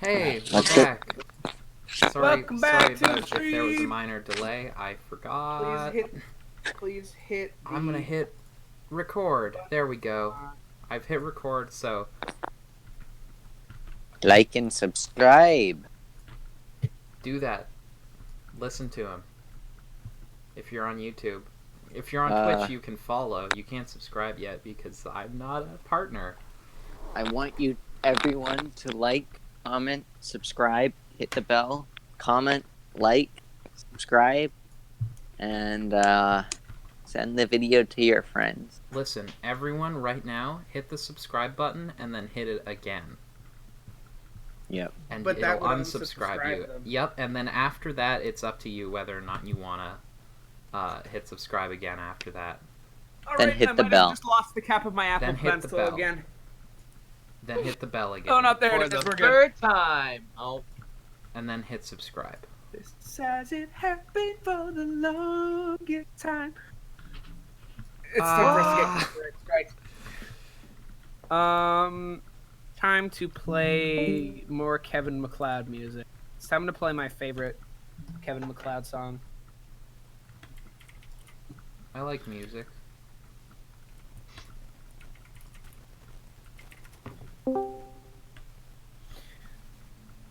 Hey, we're Let's go. back. Sorry, Welcome sorry back to the about if there was a stream. minor delay. I forgot. Please hit the. I'm gonna hit record. There we go. I've hit record, so Like and subscribe. do that. Listen to him. If you're on YouTube. If you're on Twitch, you can follow. You can't subscribe yet because I'm not a partner. I want you, everyone, to like, comment, subscribe, hit the bell, comment, like, subscribe, and send the video to your friends. Listen, everyone, right now, hit the subscribe button and then hit it again. Yep. And But that it'll would unsubscribe you. unsubscribe them. Yep, and then after that, it's up to you whether or not you wanna hit subscribe again after that. Then Alright, hit I the might bell. have just lost the cap of my apple Then hit the pencil bell. again. Then hit the bell again. Oh, not there For it the is. We're good. third time. Oh, And then hit subscribe. This has it happened for the longest time. It's time for us to get correct. Right. Time to play more Kevin MacLeod music. It's time to play my favorite Kevin MacLeod song. I like music.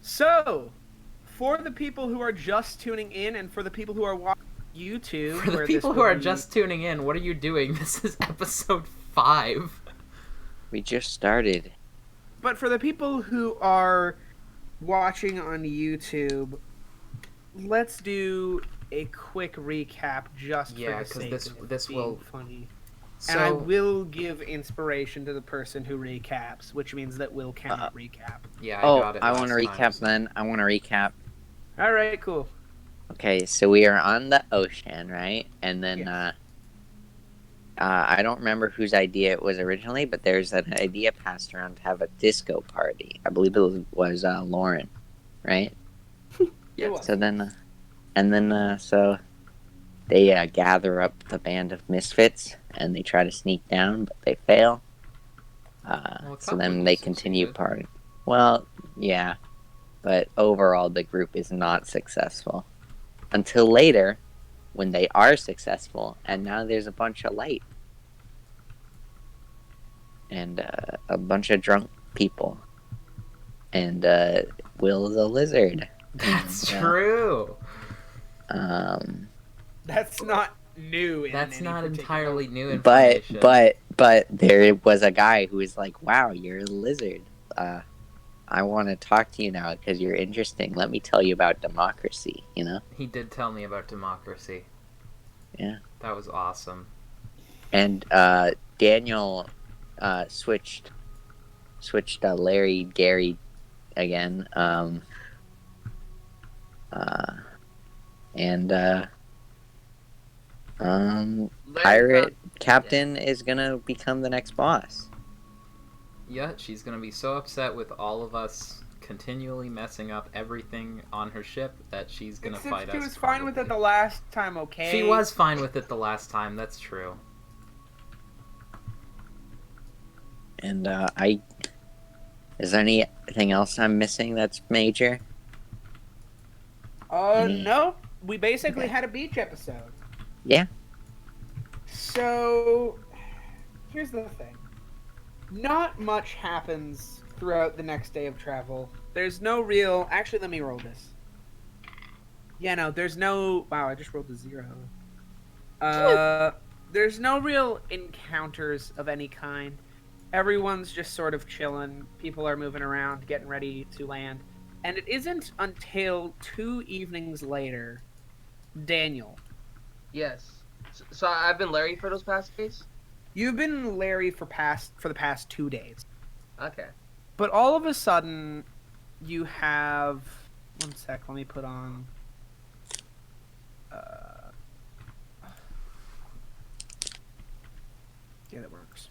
So, for the people who are just tuning in, and for the people who are watching YouTube, For the where people this who will are be- just tuning in, what are you doing? This is episode 5. We just started. But for the people who are watching on YouTube, let's do a quick recap just Yeah, for the 'cause sake this- of it this being will- funny. So, And I will give inspiration to the person who recaps, which means that Will cannot recap. yeah, I Oh, got it. I want to last recap time. then. I want to recap. All right, cool. Okay, so we are on the ocean, right? And then, Yes. I don't remember whose idea it was originally, but there's an idea passed around to have a disco party. I believe it was Lauren, right? It was. So then, so they gather up the band of misfits and they try to sneak down, but they fail. Well, a So couple then of they them continue succeeded. party. Well, yeah, but overall the group is not successful until later when they are successful, and now there's a bunch of light and a bunch of drunk people, and Will the lizard. That's And, true. That's not new. That's any not particular- entirely new but information. there was a guy who was like, "Wow, you're a lizard. I want to talk to you now because you're interesting. Let me tell you about democracy." You know? He did tell me about democracy. Yeah. That was awesome. And Daniel switched Larry Gary again. Pirate Captain is gonna become the next boss. Yeah, she's gonna be so upset with all of us continually messing up everything on her ship that she's gonna fight us. She was fine with it the probably. last time, okay? She was fine with it the last time, that's true. And is there anything else I'm missing that's major? No. We basically Okay. had a beach episode. Yeah. So, here's the thing. Not much happens throughout the next day of travel. There's no real... Actually, let me roll this. Yeah, no, there's no... Wow, I just rolled a 0. There's no real encounters of any kind. Everyone's just sort of chilling. People are moving around, getting ready to land. And it isn't until 2 evenings later, Daniel. Yes. So I've been Larry for those past days? You've been Larry for the past 2 days. Okay. But all of a sudden, you have... One sec, let me put on... Yeah, that works.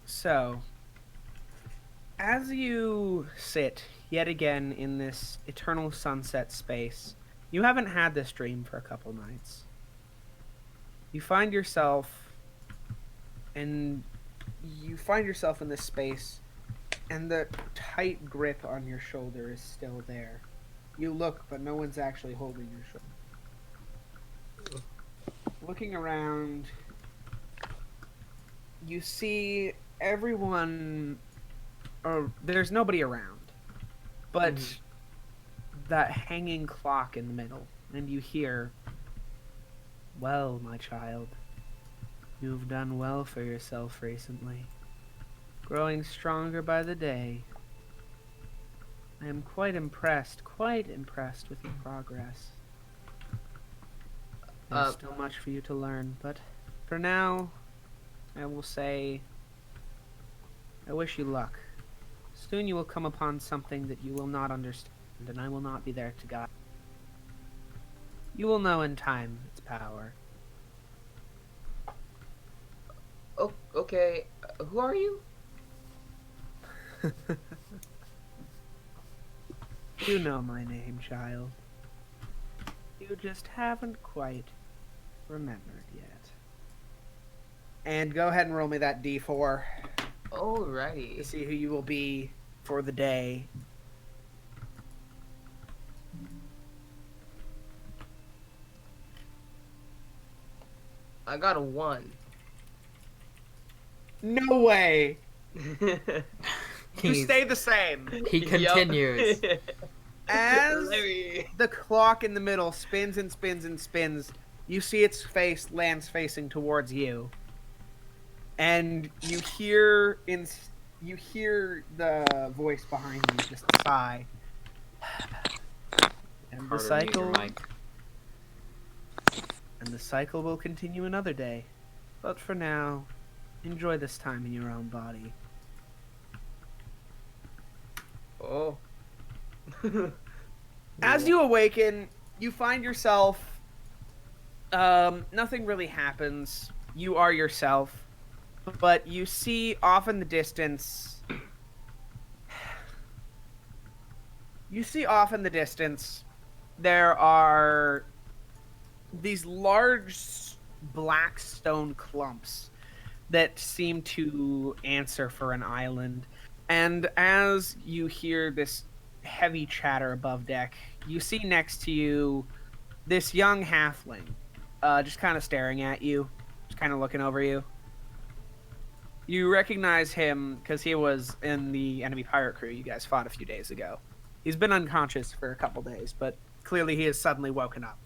So, as you sit yet again in this eternal sunset space, you haven't had this dream for a couple nights. You find yourself, and you find yourself in this space, and the tight grip on your shoulder is still there. You look, but no one's actually holding your shoulder. Looking around, you see everyone, or there's nobody around, but that hanging clock in the middle, and you hear, "Well, my child, you've done well for yourself recently, growing stronger by the day. I am quite impressed with your progress. There's still much for you to learn, but for now, I will say, I wish you luck. Soon you will come upon something that you will not understand, and I will not be there to guide. You will know in time its power." Oh, okay. Who are you? You know my name, child. You just haven't quite remembered yet. And go ahead and roll me that D4 to Alrighty. see who you will be for the day. I got a 1. No way! You He's- stay the same. He continues. As Larry. the clock in the middle spins and spins and spins, you see its face lands facing towards you. And you hear the voice behind you just sigh. And the Harder to mute your cycle mic. will continue another day. But for now, enjoy this time in your own body. Oh. As you awaken, you find yourself. Nothing really happens. You are yourself. But you see off in the distance. There are these large black stone clumps that seem to answer for an island. And as you hear this heavy chatter above deck, you see next to you this young halfling, just kind of staring at you, just kind of looking over you. You recognize him because he was in the enemy pirate crew you guys fought a few days ago. He's been unconscious for a couple days, but clearly he has suddenly woken up.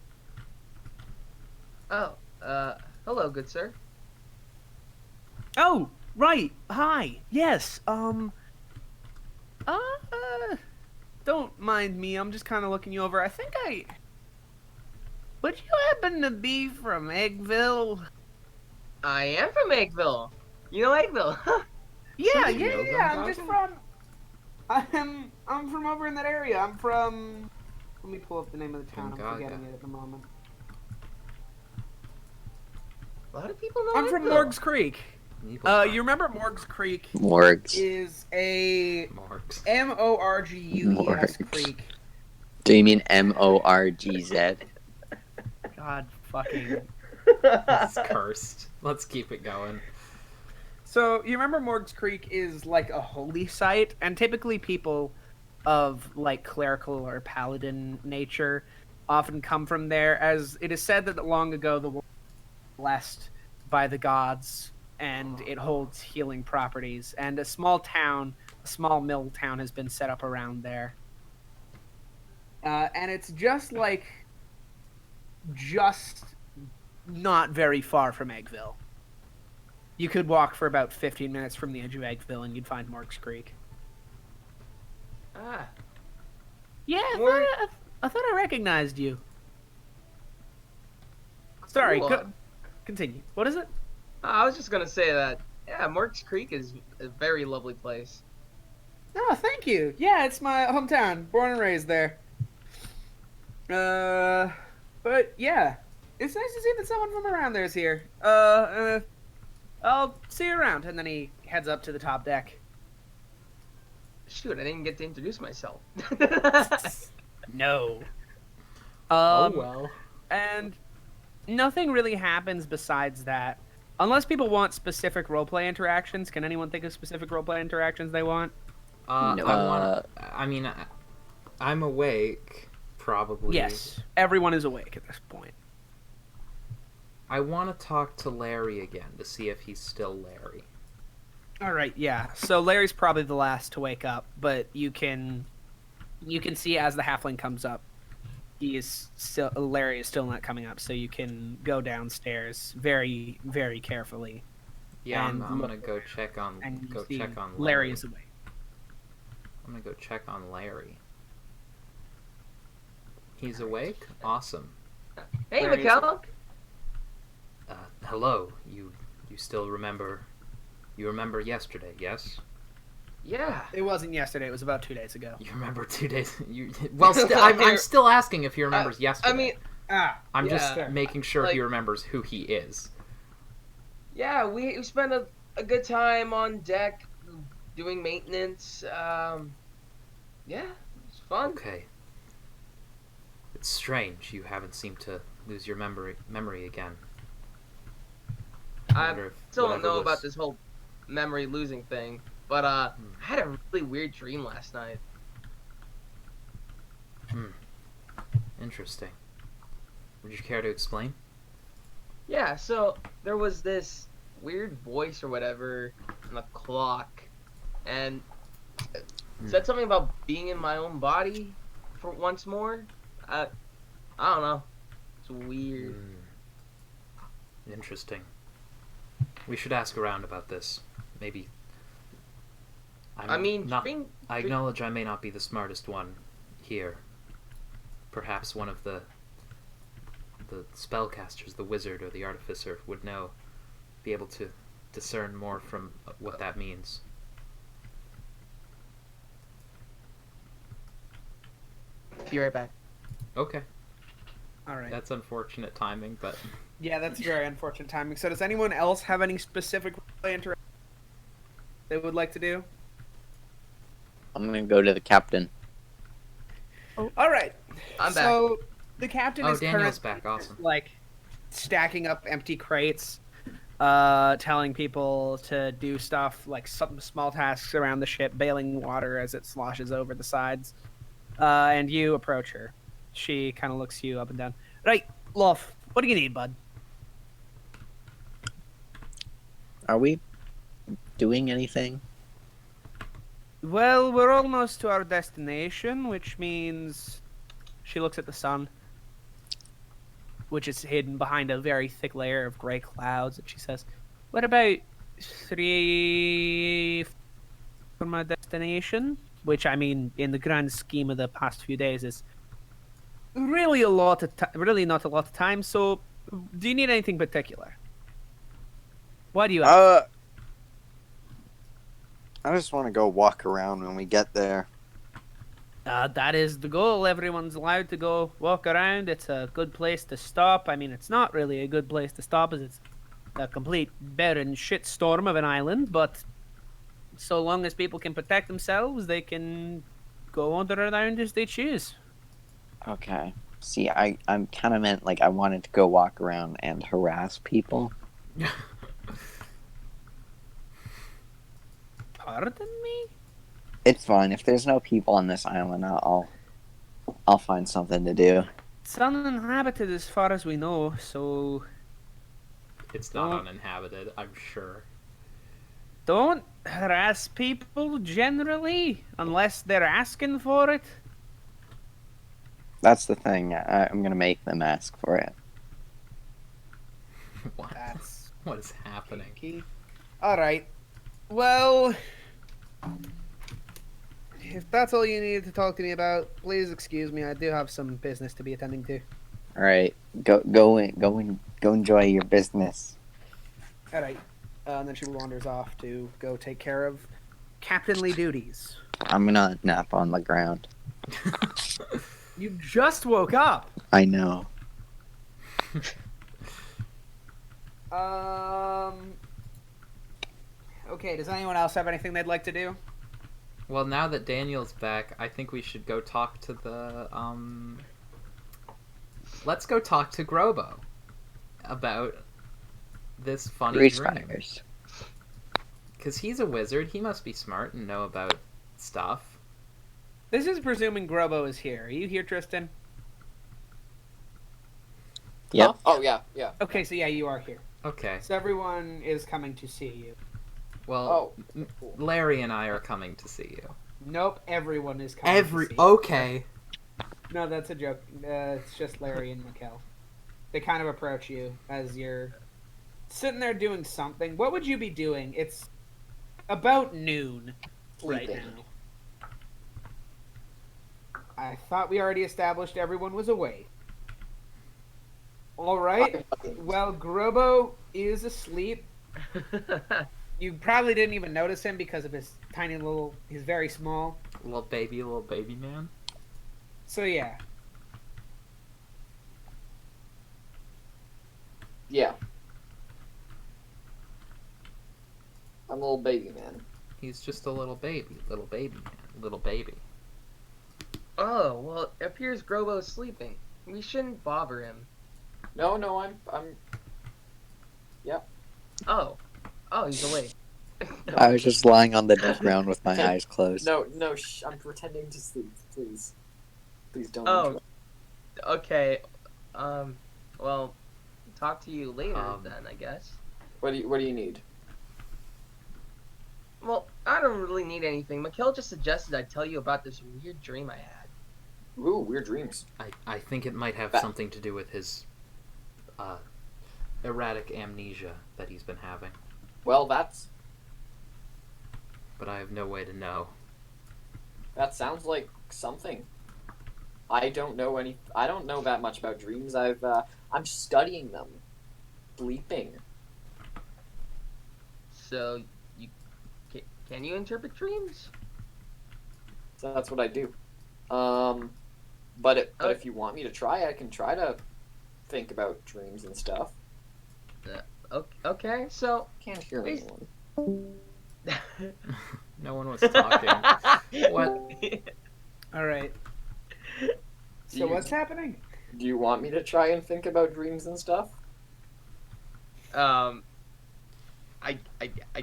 Oh, hello, good sir. Oh, right. Hi. Yes. Don't mind me. I'm just kind of looking you over. Would you happen to be from Eggville? I am from Eggville. You know Eggville? Yeah. Somebody knows I'm I'm just talking? I'm from over in that area. I'm from. Let me pull up the name of the town. I'm Gaga. forgetting it at the moment. A lot of people know I'm from Eggville. Morgs Creek. You remember Morgs Creek Morgs. is a Marks. Morgues creek. Do you mean Morgz? God fucking. It's cursed. Let's keep it going. So you remember Morgs Creek is like a holy site, and typically people of like clerical or paladin nature often come from there, as it is said that long ago the world was blessed by the gods, and it holds healing properties. And a small mill town has been set up around there, and it's just not very far from Eggville. You could walk for about 15 minutes from the edge of Eggville and you'd find Morgs Creek. Ah, Yeah, Morg- I thought I recognized you. Sorry, cool. continue. What is it? I was just gonna say that. Yeah, Morks Creek is a very lovely place. Oh, thank you. Yeah, it's my hometown. Born and raised there. But yeah, it's nice to see that someone from around there is here. I'll see you around. And then he heads up to the top deck. Shoot, I didn't get to introduce myself. No. Oh well. And Nothing really happens besides that. Unless people want specific roleplay interactions, can anyone think of specific roleplay interactions they want? No. I want. I mean, I'm awake. Probably. Yes, everyone is awake at this point. I want to talk to Larry again to see if he's still Larry. All right, yeah. So Larry's probably the last to wake up, but you can see as the halfling comes up, Larry is still not coming up. So you can go downstairs very, very carefully. Yeah, And I'm gonna go check on check on Larry is awake. I'm gonna go check on Larry. He's awake? Awesome. Hey, Larry's McKellen. Hello. You still remember? You remember yesterday, yes? Yeah. It wasn't yesterday. It was about 2 days ago. You remember 2 days? I'm still asking if he remembers yesterday. I mean, I'm yeah, just making sure he like- remembers who he is. yeah, we spent a good time on deck doing maintenance. Yeah, it was fun. Okay. It's strange you haven't seemed to lose your memory again. I wonder if still don't whatever know was- about this whole memory losing thing, but I had a really weird dream last night. Interesting. Would you care to explain? Yeah, so there was this weird voice or whatever on the clock, and it said something about being in my own body for once more. I don't know. It's weird. Interesting. We should ask around about this. Maybe. I mean, I acknowledge I may not be the smartest one here. Perhaps one of the spellcasters, the wizard or the artificer, would be able to discern more from what that means. Be right back. Okay, All right. that's unfortunate timing, but Yeah, that's very unfortunate timing. So does anyone else have any specific roleplay interaction they would like to do? I'm gonna go to the captain. All right. I'm So the captain is Daniel's currently back. Awesome. like stacking up empty crates, telling people to do stuff like some small tasks around the ship, bailing water as it sloshes over the sides. And you approach her. She kind of looks you up and down. Right, love. What do you need, bud? Are we doing anything? Well, we're almost to our destination, which means she looks at the sun, which is hidden behind a very thick layer of gray clouds, and she says, "What about 3 from our destination?" Which, I mean, in the grand scheme of the past few days, is really really not a lot of time. So, do you need anything particular? What do you ask? I just want to go walk around when we get there. That is the goal. Everyone's allowed to go walk around. It's a good place to stop. I mean, it's not really a good place to stop as it's a complete barren shitstorm of an island, but so long as people can protect themselves, they can go wander around as they choose. Okay. See, I'm kind of meant like I wanted to go walk around and harass people. Pardon me? It's fine. If there's no people on this island, I'll find something to do. It's uninhabited as far as we know, so It's not uninhabited, I'm sure. don't harass people generally unless they're asking for it. That's the thing. I'm gonna make them ask for it. What? That's What is happening? key. All right. Well, if that's all you needed to talk to me about, please excuse me. I do have some business to be attending to. All right, go enjoy your business. All right. And then she wanders off to go take care of captainly duties. I'm gonna nap on the ground. You just woke up. I know. Okay, does anyone else have anything they'd like to do? Well, now that Daniel's back, I think we should go talk to the, Let's go talk to Grobo. about this funny Grease dream? fires. Because he's a wizard, he must be smart and know about stuff. This is presuming Grobo is here. Are you here, Tristan? Yep. Huh? Oh yeah, yeah. Okay, so yeah, you are here. Okay. So everyone is coming to see you. Well, Oh, cool. Larry and I are coming to see you. Nope, everyone is coming to see you. Okay. No, that's a joke. It's just Larry and Mikkel. They kind of approach you as you're sitting there doing something. What would you be doing? It's about noon right Sleeping. now. I thought we already established everyone was awake. All right. Well, Grobo is asleep. You probably didn't even notice him because of his tiny little... He's very small. Little baby man. So, yeah. Yeah. I'm a little baby man. He's just a little baby man, little baby. Oh, well, it appears Grobo's sleeping. We shouldn't bother him. No, I'm. Oh. Oh, he's awake. I was just lying on the ground with my eyes closed. No, I'm pretending to sleep. Please don't. Oh. interrupt. Okay. Well, talk to you later then, I guess. What do you need? Well, I don't really need anything. Mikkel just suggested I tell you about this weird dream I had. Ooh, weird dreams. I think it might have Ba- something to do with his erratic amnesia that he's been having, Well, that but I have no way to know. sounds like something. I don't know that much about dreams. I'm studying them. Bleeping. So, can you interpret dreams? So that's what I do. But if you want me to try, I can try to think about dreams and stuff. Okay, so... Can't hear Please. anyone. No one was talking. What? All right. So what's happening? Do you want me to try and think about dreams and stuff? I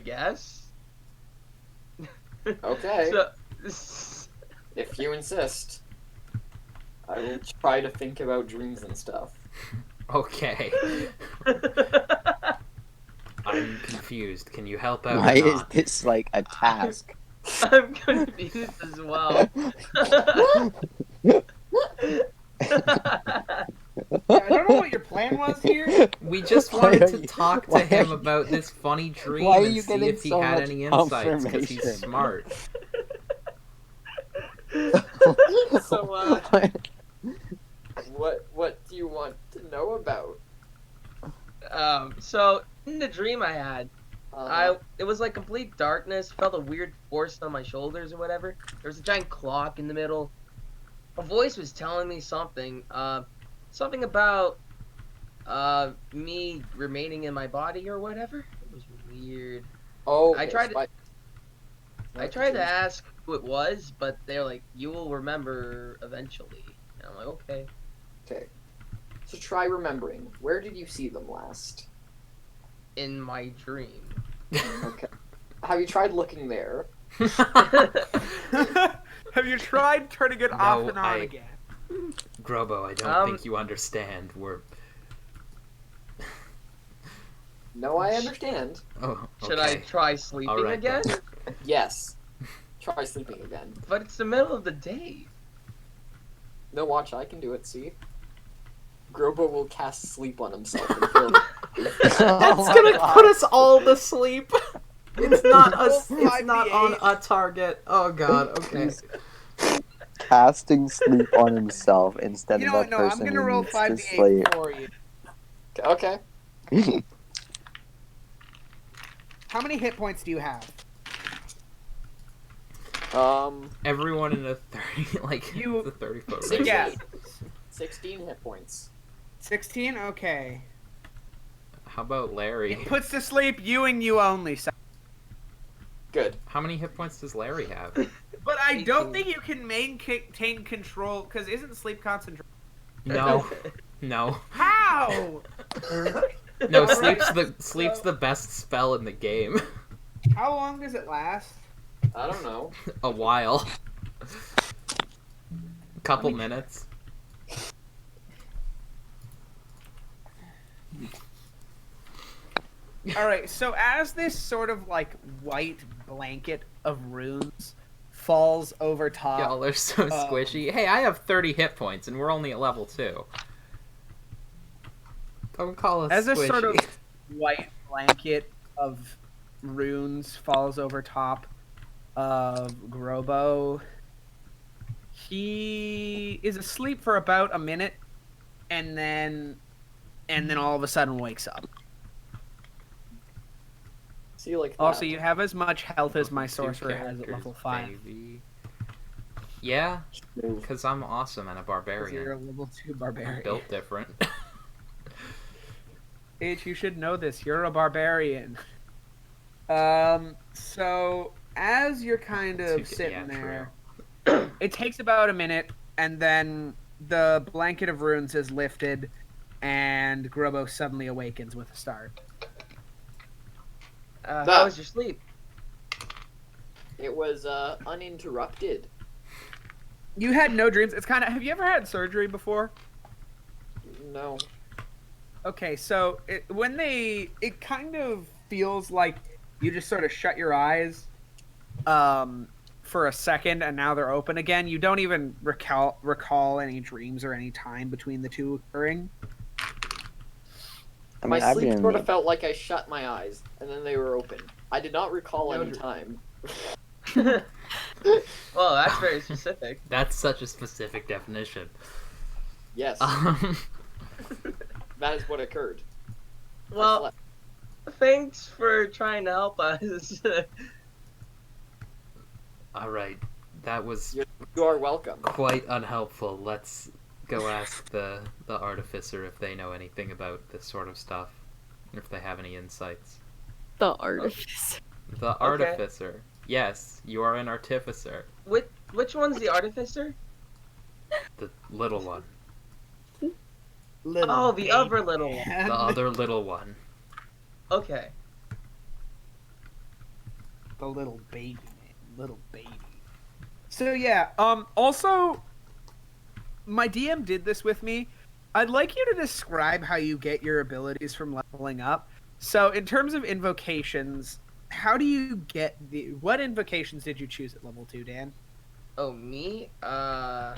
guess. Okay. So, If you insist, I will try to think about dreams and stuff. Okay. I'm confused. Can you help out? Why or is not? this like a task? I'm confused as well. I don't know what your plan was here. We just Why wanted are to you- talk to why him are you- about this funny dream why are and you see getting if he so had much any insights because he's confirmation? smart. So, what do you want to know about? So in the dream I had, it was like complete darkness. Felt a weird force on my shoulders or whatever. There was a giant clock in the middle. A voice was telling me something. Something about me remaining in my body or whatever. It was weird. Oh, I tried to- to. I tried to ask who it was, but they're like, "You will remember eventually." And I'm like, "Okay." Okay. So try remembering. Where did you see them last? In my dream. Okay. Have you tried looking there? Have you tried turning it off No, and on I- again? Grobo, I don't think you understand. No, I understand. Oh, Should I okay. try sleeping All right, again? then. Yes. Try sleeping again. But it's the middle of the day. No, watch, I can do it, see? Grobo will cast sleep on himself and kill him. That's gonna put us all to sleep. It's not us. We'll It's not on 5d8. a target. Oh god. Okay. He's casting sleep on himself instead You of know that what? No, I'm person gonna who roll needs to 5d8 sleep. for you. Okay. How many hit points do you have? Everyone in the 30, like You- the 30-foot Six. range. Yeah. 16 hit points. 16? Okay. How about Larry? It puts to sleep you and you only. So. Good. How many hit points does Larry have? But I don't 18. think you can maintain control, because isn't sleep concentration? No. No. How? No, Alright, sleep's the best spell in the game. How long does it last? I don't know. A while. Couple Let me- minutes. All right, so as this sort of like white blanket of runes falls over top, Y'all are so squishy. Hey, I have 30 hit points, and we're only at level 2. Don't call us as squishy. a sort of white blanket of runes falls over top of Grobo, he is asleep for about a minute, and then all of a sudden wakes up. See, like that. Also, you have as much health as my Two sorcerer has at characters, level 5. baby. Yeah, Move. because I'm awesome and a 'Cause barbarian. you're a level 2 barbarian. Built different. H, you should know this. You're a barbarian. So as you're kind of sitting there, it takes about a minute, and then the blanket of runes is lifted, and Grobo suddenly awakens with a start. How was your sleep? It was uninterrupted. You had no dreams. It's kind of. Have you ever had surgery before? No. Okay, so it kind of feels like you just sort of shut your eyes for a second, and now they're open again. You don't even recall any dreams or any time between the two occurring. I My mean, I'd be sleep in sort the- of felt like I shut my eyes, and then they were open. I did not recall No any dr- time. Well, that's very specific. That's such a specific definition. Yes, that is what occurred. I Well, slept. thanks for trying to help us. Alright, that was You are welcome. quite unhelpful. Let's go ask the artificer if they know anything about this sort of stuff. If they have any insights. The artifice. The artificer. Yes, you are an artificer. Which one's the artificer? The little one. Oh, the other little one. The other little one. Okay. The little baby, man. Little baby. So yeah, also my DM did this with me. I'd like you to describe how you get your abilities from leveling up. So in terms of invocations, how do you get what invocations did you choose at level 2, Dan? Oh, me? Let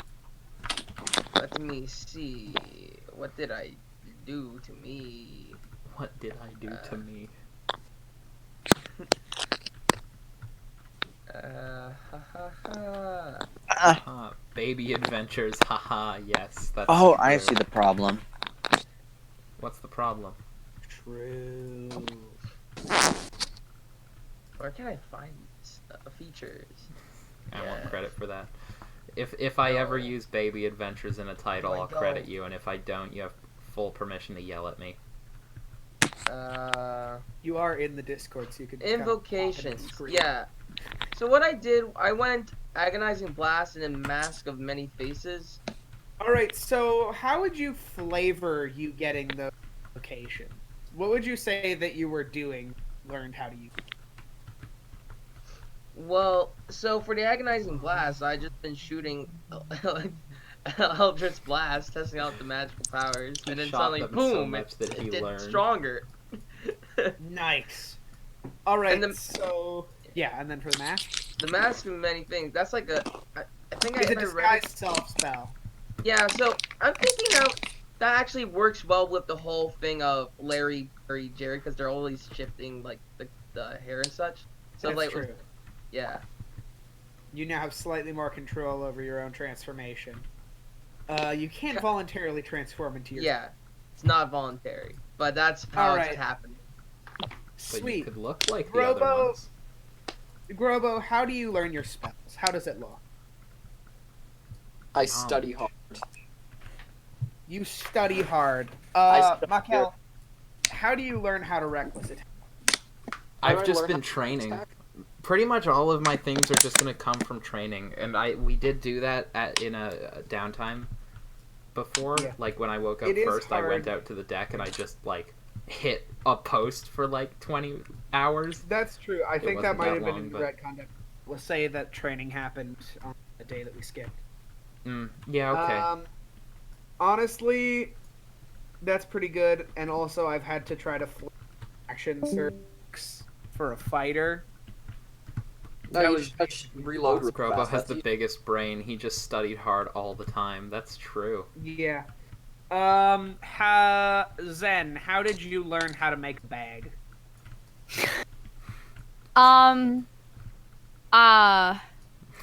me see. What did I do to me? What did I do to me? Ha ha ha. Baby adventures, haha, yes. That's Oh, I true. see the problem. What's the problem? True. Where can I find features? I want Yeah. credit for that. If I ever No. use baby adventures in a title, No, I I'll credit don't. you, and if I don't, you have full permission to yell at me. You are in the Discord, so you can just kind of pop it and Invocations. scream. Yeah. So what I did, I went Agonizing Blast and then Mask of Many Faces. All right. So how would you flavor you getting the invocation? What would you say that you were doing? Learned how to use. Well, so for the Agonizing Blast, I just been shooting Eldritch Blast, testing out the magical powers, He and then shot suddenly, them so boom, much that he it did learned. stronger. Nice. All right. And the- So yeah, and then for the mask, The Mask of Many Things, that's like I think it's a I read disguise it. self spell. Yeah, so I'm thinking that actually works well with the whole thing of Larry, Jerry, because they're always shifting like the hair and such. So That's like, true. yeah. You now have slightly more control over your own transformation. You can't voluntarily transform into your. Yeah, it's not voluntary, but that's how Alright. it's happening. But you Sweet. could look like the other Robo- ones. Grobo, how do you learn your spells? How does it look? I study hard. You study hard. I study Makel, how do you learn how to reckless attack? I've I just learn been how to training. attack? Pretty much all of my things are just gonna come from training, and we did do that in a downtime before. Yeah. Like when I woke up It is first, I went hard. out to the deck and I just like hit a post for like 20 hours. That's true. I think that wasn't might that have been long, in the but- retcon. Let's say that training happened on the day that we skipped. Yeah, okay. Honestly, that's pretty good. And also, I've had to try to action search for a fighter. No, That you was just reload real Grobo fast. has That's the easy. biggest brain. He just studied hard all the time. That's true. yeah. Zen, how did you learn how to make a bag?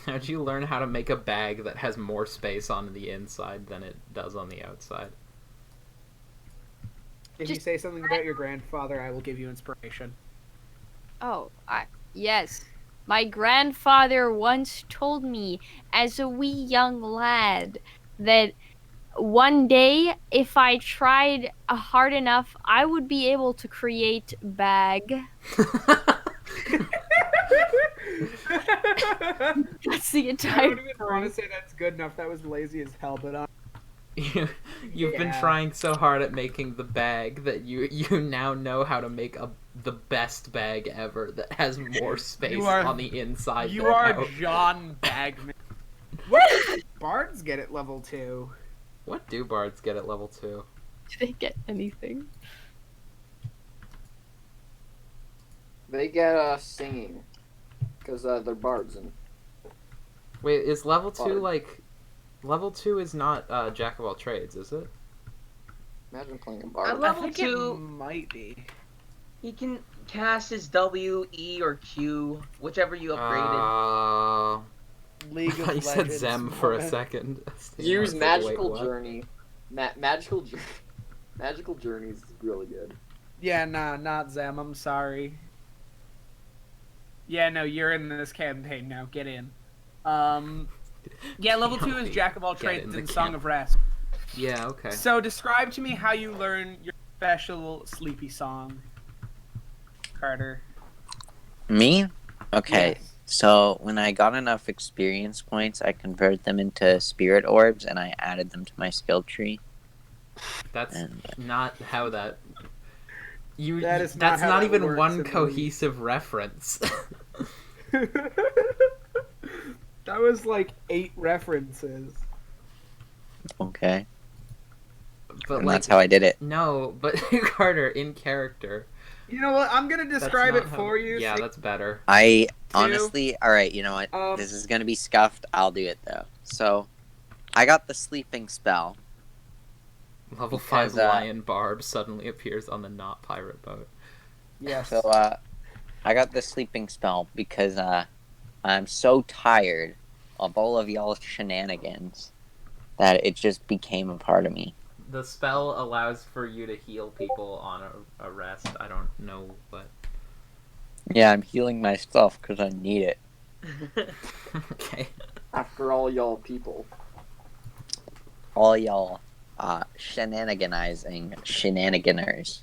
How'd you learn how to make a bag that has more space on the inside than it does on the outside? If you Just- say something about your grandfather, I will give you inspiration. Yes. My grandfather once told me, as a wee young lad, that one day, if I tried hard enough, I would be able to create bag. That's the I entire don't even want to say that's good enough. That was lazy as hell, but You've been Yeah. trying so hard at making the bag that you now know how to make the best bag ever that has more space are- on the inside you than are out. John Bagman. What did bards get at level 2? What do bards get at level 2? Do they get anything? They get singing because they're bards and Wait, is level 2 Bard. like... Level 2 is not Jack of all trades, is it? imagine playing a I bard. love- Level I think 2. it might be. He can cast his W, E, or Q, whichever you upgraded. League of I thought you said Legends Zem for a moment. second. I Use was like, magical wait, what? journey. Magical journeys is really good. Yeah, nah, not Zem. I'm sorry. Yeah, no, you're in this campaign now. Get in. Yeah, level 2 is Jack of all Get trades in the and Song camp. of Rest. Yeah, okay. So describe to me how you learn your special sleepy song, Carter. Me? Okay. Yes. So when I got enough experience points, I converted them into spirit orbs and I added them to my skill tree. That's And not how that... You, That is not that's how not that even works one in the cohesive reference. That was like 8 references. okay. But And like, that's how I did it. no, but Carter, in character. You know what? I'm gonna that's describe not it how- for you. Yeah, so- that's better. I honestly, alright, you know what? Um, This is gonna be scuffed. I'll do it though. So, I got the sleeping spell. Level 5 Because, lion barb suddenly appears on the not pirate boat. Yes. So, I got the sleeping spell because, I'm so tired of all of y'all's shenanigans that it just became a part of me. The spell allows for you to heal people on a rest. I don't know what. Yeah, I'm healing myself because I need it. Okay. After all, y'all people. All y'all, shenaniganizing shenaniganers.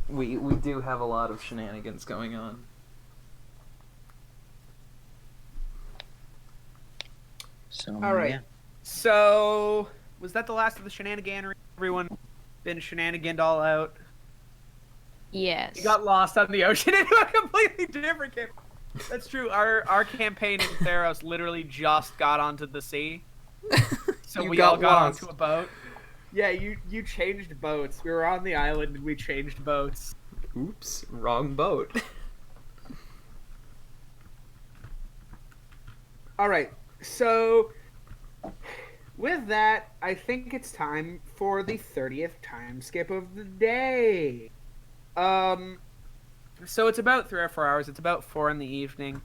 We do have a lot of shenanigans going on. So, All right. yeah. So, was that the last of the shenaniganery? Everyone been shenaniganed all out? Yes. You got lost on the ocean into a completely different camp. That's true. Our campaign in Theros literally just got onto the sea. So You we got all got lost. onto a boat. Yeah, you changed boats. We were on the island and we changed boats. Oops, wrong boat. All right. So with that, I think it's time for the 30th time skip of the day. So it's about 3 or 4 hours. It's about 4 in the evening.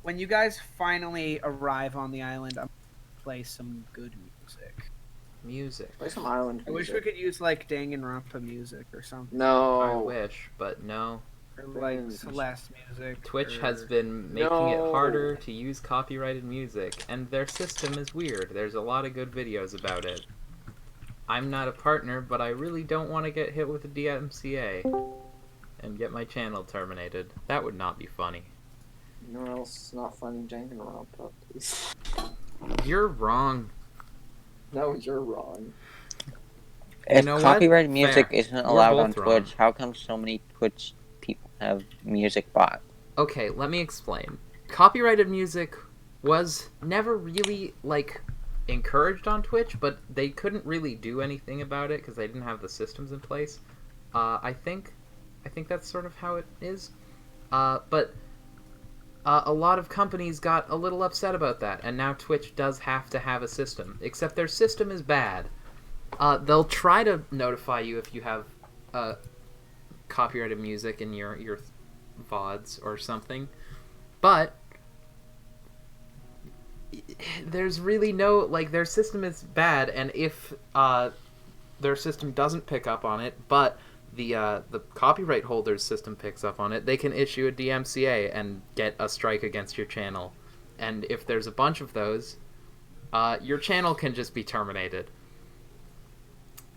When you guys finally arrive on the island, I'm gonna play some good music. Music. Play some island I wish we music. could use like Danganronpa music or something, No. I wish, but no. or like Danganronpa. Celeste music. Twitch or- has been making No. it harder to use copyrighted music, and their system is weird. There's a lot of good videos about it. I'm not a partner, but I really don't want to get hit with a DMCA and get my channel terminated. That would not be funny. You know what else is not funny? Danganronpa, please. You're wrong. No, you're wrong. If know what? copyrighted music Fair. isn't We're allowed on both wrong. Twitch, how come so many Twitch people have music bots? Okay, let me explain. Copyrighted music was never really, like, encouraged on Twitch, but they couldn't really do anything about it because they didn't have the systems in place. I think that's sort of how it is. But a lot of companies got a little upset about that, and now Twitch does have to have a system, except their system is bad. They'll try to notify you if you have copyrighted music in your VODs or something, but there's really no, like, their system is bad, and if their system doesn't pick up on it, but the copyright holder's system picks up on it, they can issue a DMCA and get a strike against your channel. And if there's a bunch of those, your channel can just be terminated.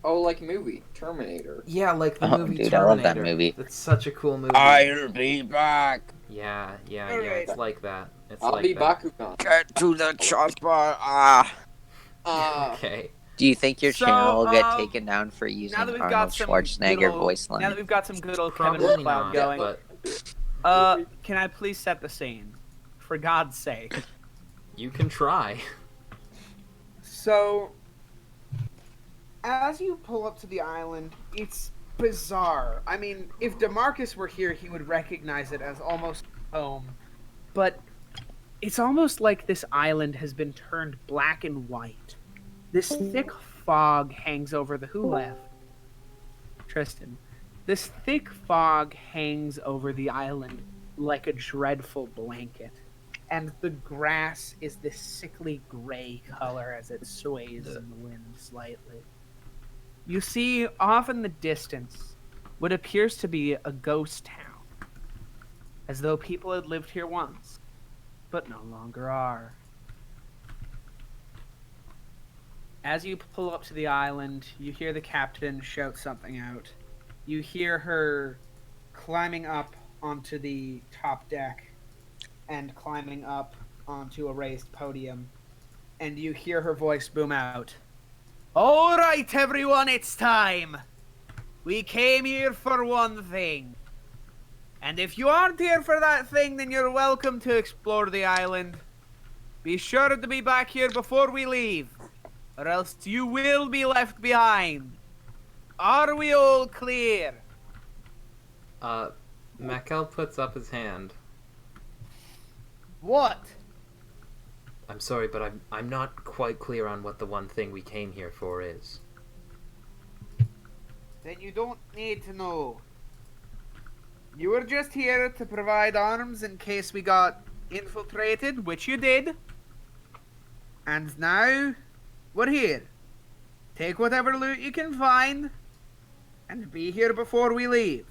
Oh, like movie Terminator. Yeah, like the Oh, movie dude, I Terminator. love that movie. It's such a cool movie. I'll be back. Yeah, Alright. it's like that. It's I'll like be that. Bakugan. Get to the chopper. Okay. Do you think your So, channel will get taken down for using Now that we've Arnold got some Schwarzenegger good old, voice now line? that we've got some good old Kevin Probably McLeod not, going, but can I please set the scene? For God's sake. you can try. So, as you pull up to the island, it's bizarre. I mean, if DeMarcus were here, he would recognize it as almost home. But it's almost like this island has been turned black and white. This thick fog hangs over the... Who left? Tristan. This thick fog hangs over the island like a dreadful blanket. And the grass is this sickly gray color as it sways in the wind slightly. You see, off in the distance, what appears to be a ghost town. As though people had lived here once, but no longer are. As you pull up to the island, you hear the captain shout something out. You hear her climbing up onto the top deck and climbing up onto a raised podium. And you hear her voice boom out. All right, everyone, it's time. We came here for one thing. And if you aren't here for that thing, then you're welcome to explore the island. Be sure to be back here before we leave, or else you will be left behind. Are we all clear? Makel puts up his hand. What? I'm sorry, but I'm not quite clear on what the one thing we came here for is. Then you don't need to know. You were just here to provide arms in case we got infiltrated, which you did. And now, we're here. Take whatever loot you can find, and be here before we leave.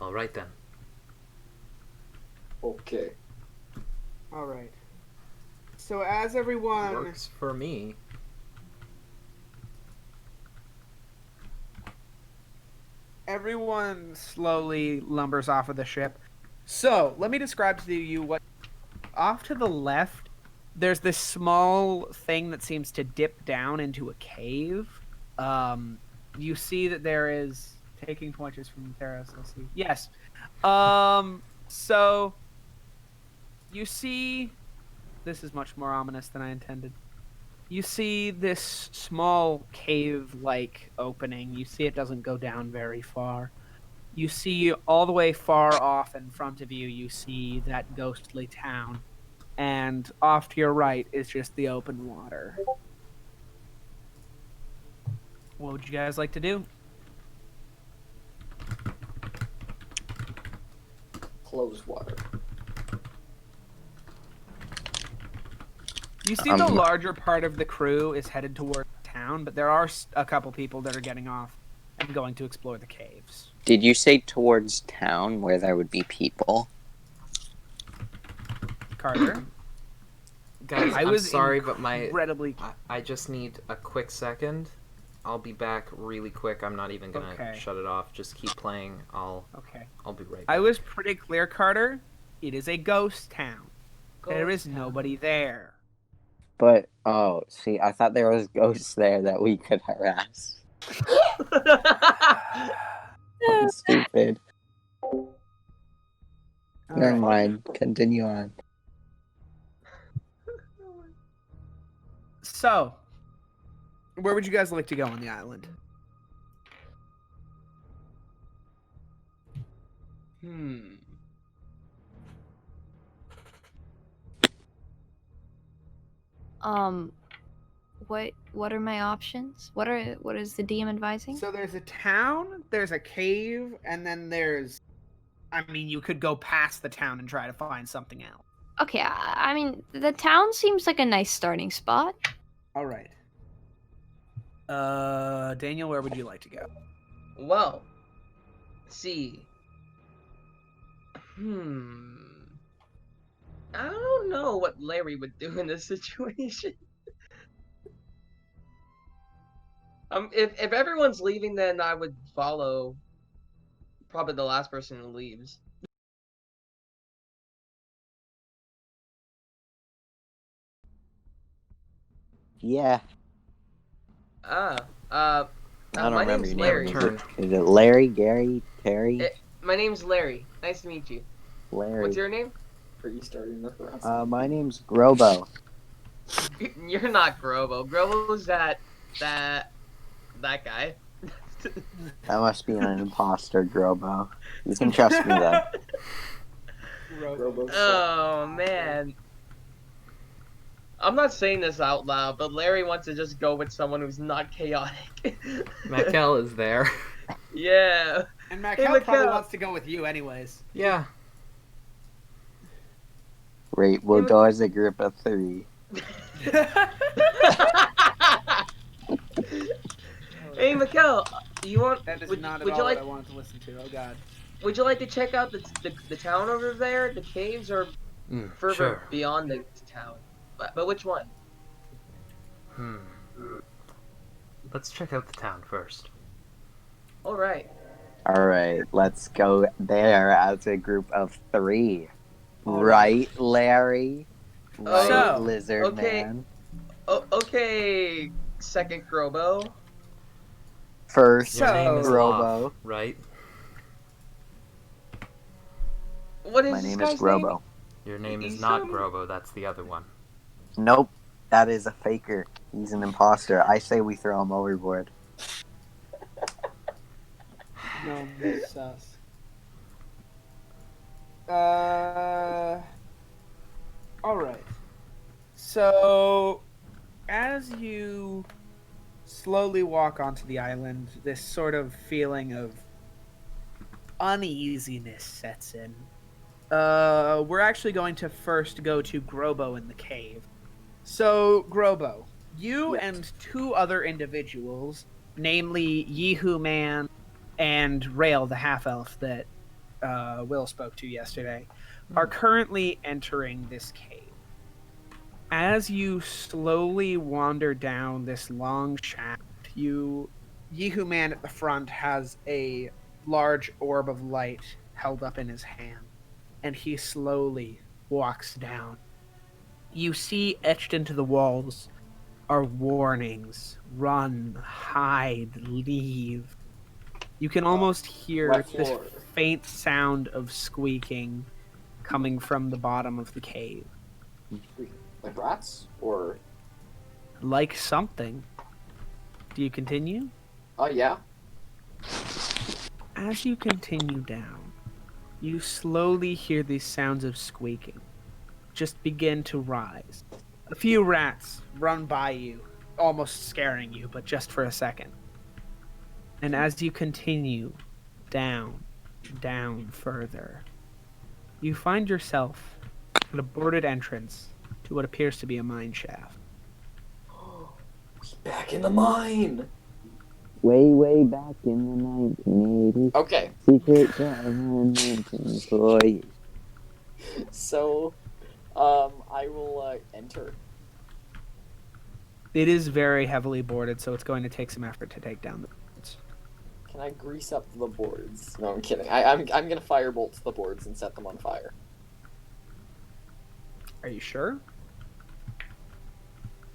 All right then. Okay. Alright. So as everyone... Works for me. Everyone slowly lumbers off of the ship. So, let me describe to you what... Off to the left, there's this small thing that seems to dip down into a cave. You see that there is... Taking pointers from Theros, let's see. Yes. So... You see... This is much more ominous than I intended. You see this small cave-like opening. You see it doesn't go down very far. You see all the way far off in front of you, you see that ghostly town. And off to your right is just the open water. What would you guys like to do? Close water. You see the larger part of the crew is headed toward town, but there are a couple people that are getting off and going to explore the caves. Did you say towards town where there would be people? Carter? Guys, I I'm was sorry, but incredibly... I just need a quick second. I'll be back really quick. I'm not even gonna Okay. shut it off. Just keep playing. I'll be right back. I was pretty clear, Carter. It is a ghost town. There is nobody there. But oh, see, I thought there was ghosts there that we could harass. I'm stupid. Never Alright. mind. Continue on. So, where would you guys like to go on the island? What are my options? What is the DM advising? So there's a town, there's a cave, and then there's... I mean, you could go past the town and try to find something else. Okay, I mean, the town seems like a nice starting spot. Alright. Daniel, where would you like to go? Well, let's see. I don't know what Larry would do in this situation. If everyone's leaving, then I would follow probably the last person who leaves. Yeah. I don't My remember name's your Larry. name. Turn. Is it Larry, Gary, Terry? My name's Larry. Nice to meet you. Larry. What's your name? Are you starting the harassment? My name's Grobo. You're not Grobo. Grobo's that guy. That must be an imposter, Grobo. You can trust me then. Oh man. I'm not saying this out loud, but Larry wants to just go with someone who's not chaotic. Mackel is there. Yeah. And Hey, Mackel probably Mackel. wants to go with you anyways. Yeah. Right, we'll go as a group of 3. Hey, Mikkel, you want? That is would not at would all you like? what I wanted to listen to. Oh god. Would you like to check out the town over there, the caves, or further Sure. beyond the town? But which one? Let's check out the town first. All right. Alright, let's go there as a group of 3. Right, Larry? Right, So, Lizard okay. Man? Okay, second Grobo. First, Your name is Grobo. Loth, right? What is My this name guy's is Grobo. Your name is He's not some- Grobo, that's the other one. Nope, that is a faker. He's an imposter. I say we throw him overboard. No, that's sus. Alright. So, as you slowly walk onto the island, this sort of feeling of uneasiness sets in. We're actually going to first go to Grobo in the cave. So, Grobo, you Yes. and 2 other individuals, namely Yehu Man and Rail, the half-elf that Will spoke to yesterday, are currently entering this cave. As you slowly wander down this long shaft, Yehu Man at the front has a large orb of light held up in his hand, and he slowly walks down. You see etched into the walls are warnings: run, hide, leave. You can almost hear Wet this floor. faint sound of squeaking coming from the bottom of the cave. Like rats? Or... Like something. Do you continue? Oh, yeah. As you continue down, you slowly hear these sounds of squeaking just begin to rise. A few rats run by you, almost scaring you, but just for a second. And as you continue down further, you find yourself at a boarded entrance to what appears to be a mine shaft. Back in the mine! Way back in the 1980s, Okay, secret government employee. so, I will, enter. It is very heavily boarded, so it's going to take some effort to take down the boards. Can I grease up the boards? No, I'm kidding. I'm gonna firebolt the boards and set them on fire. Are you sure?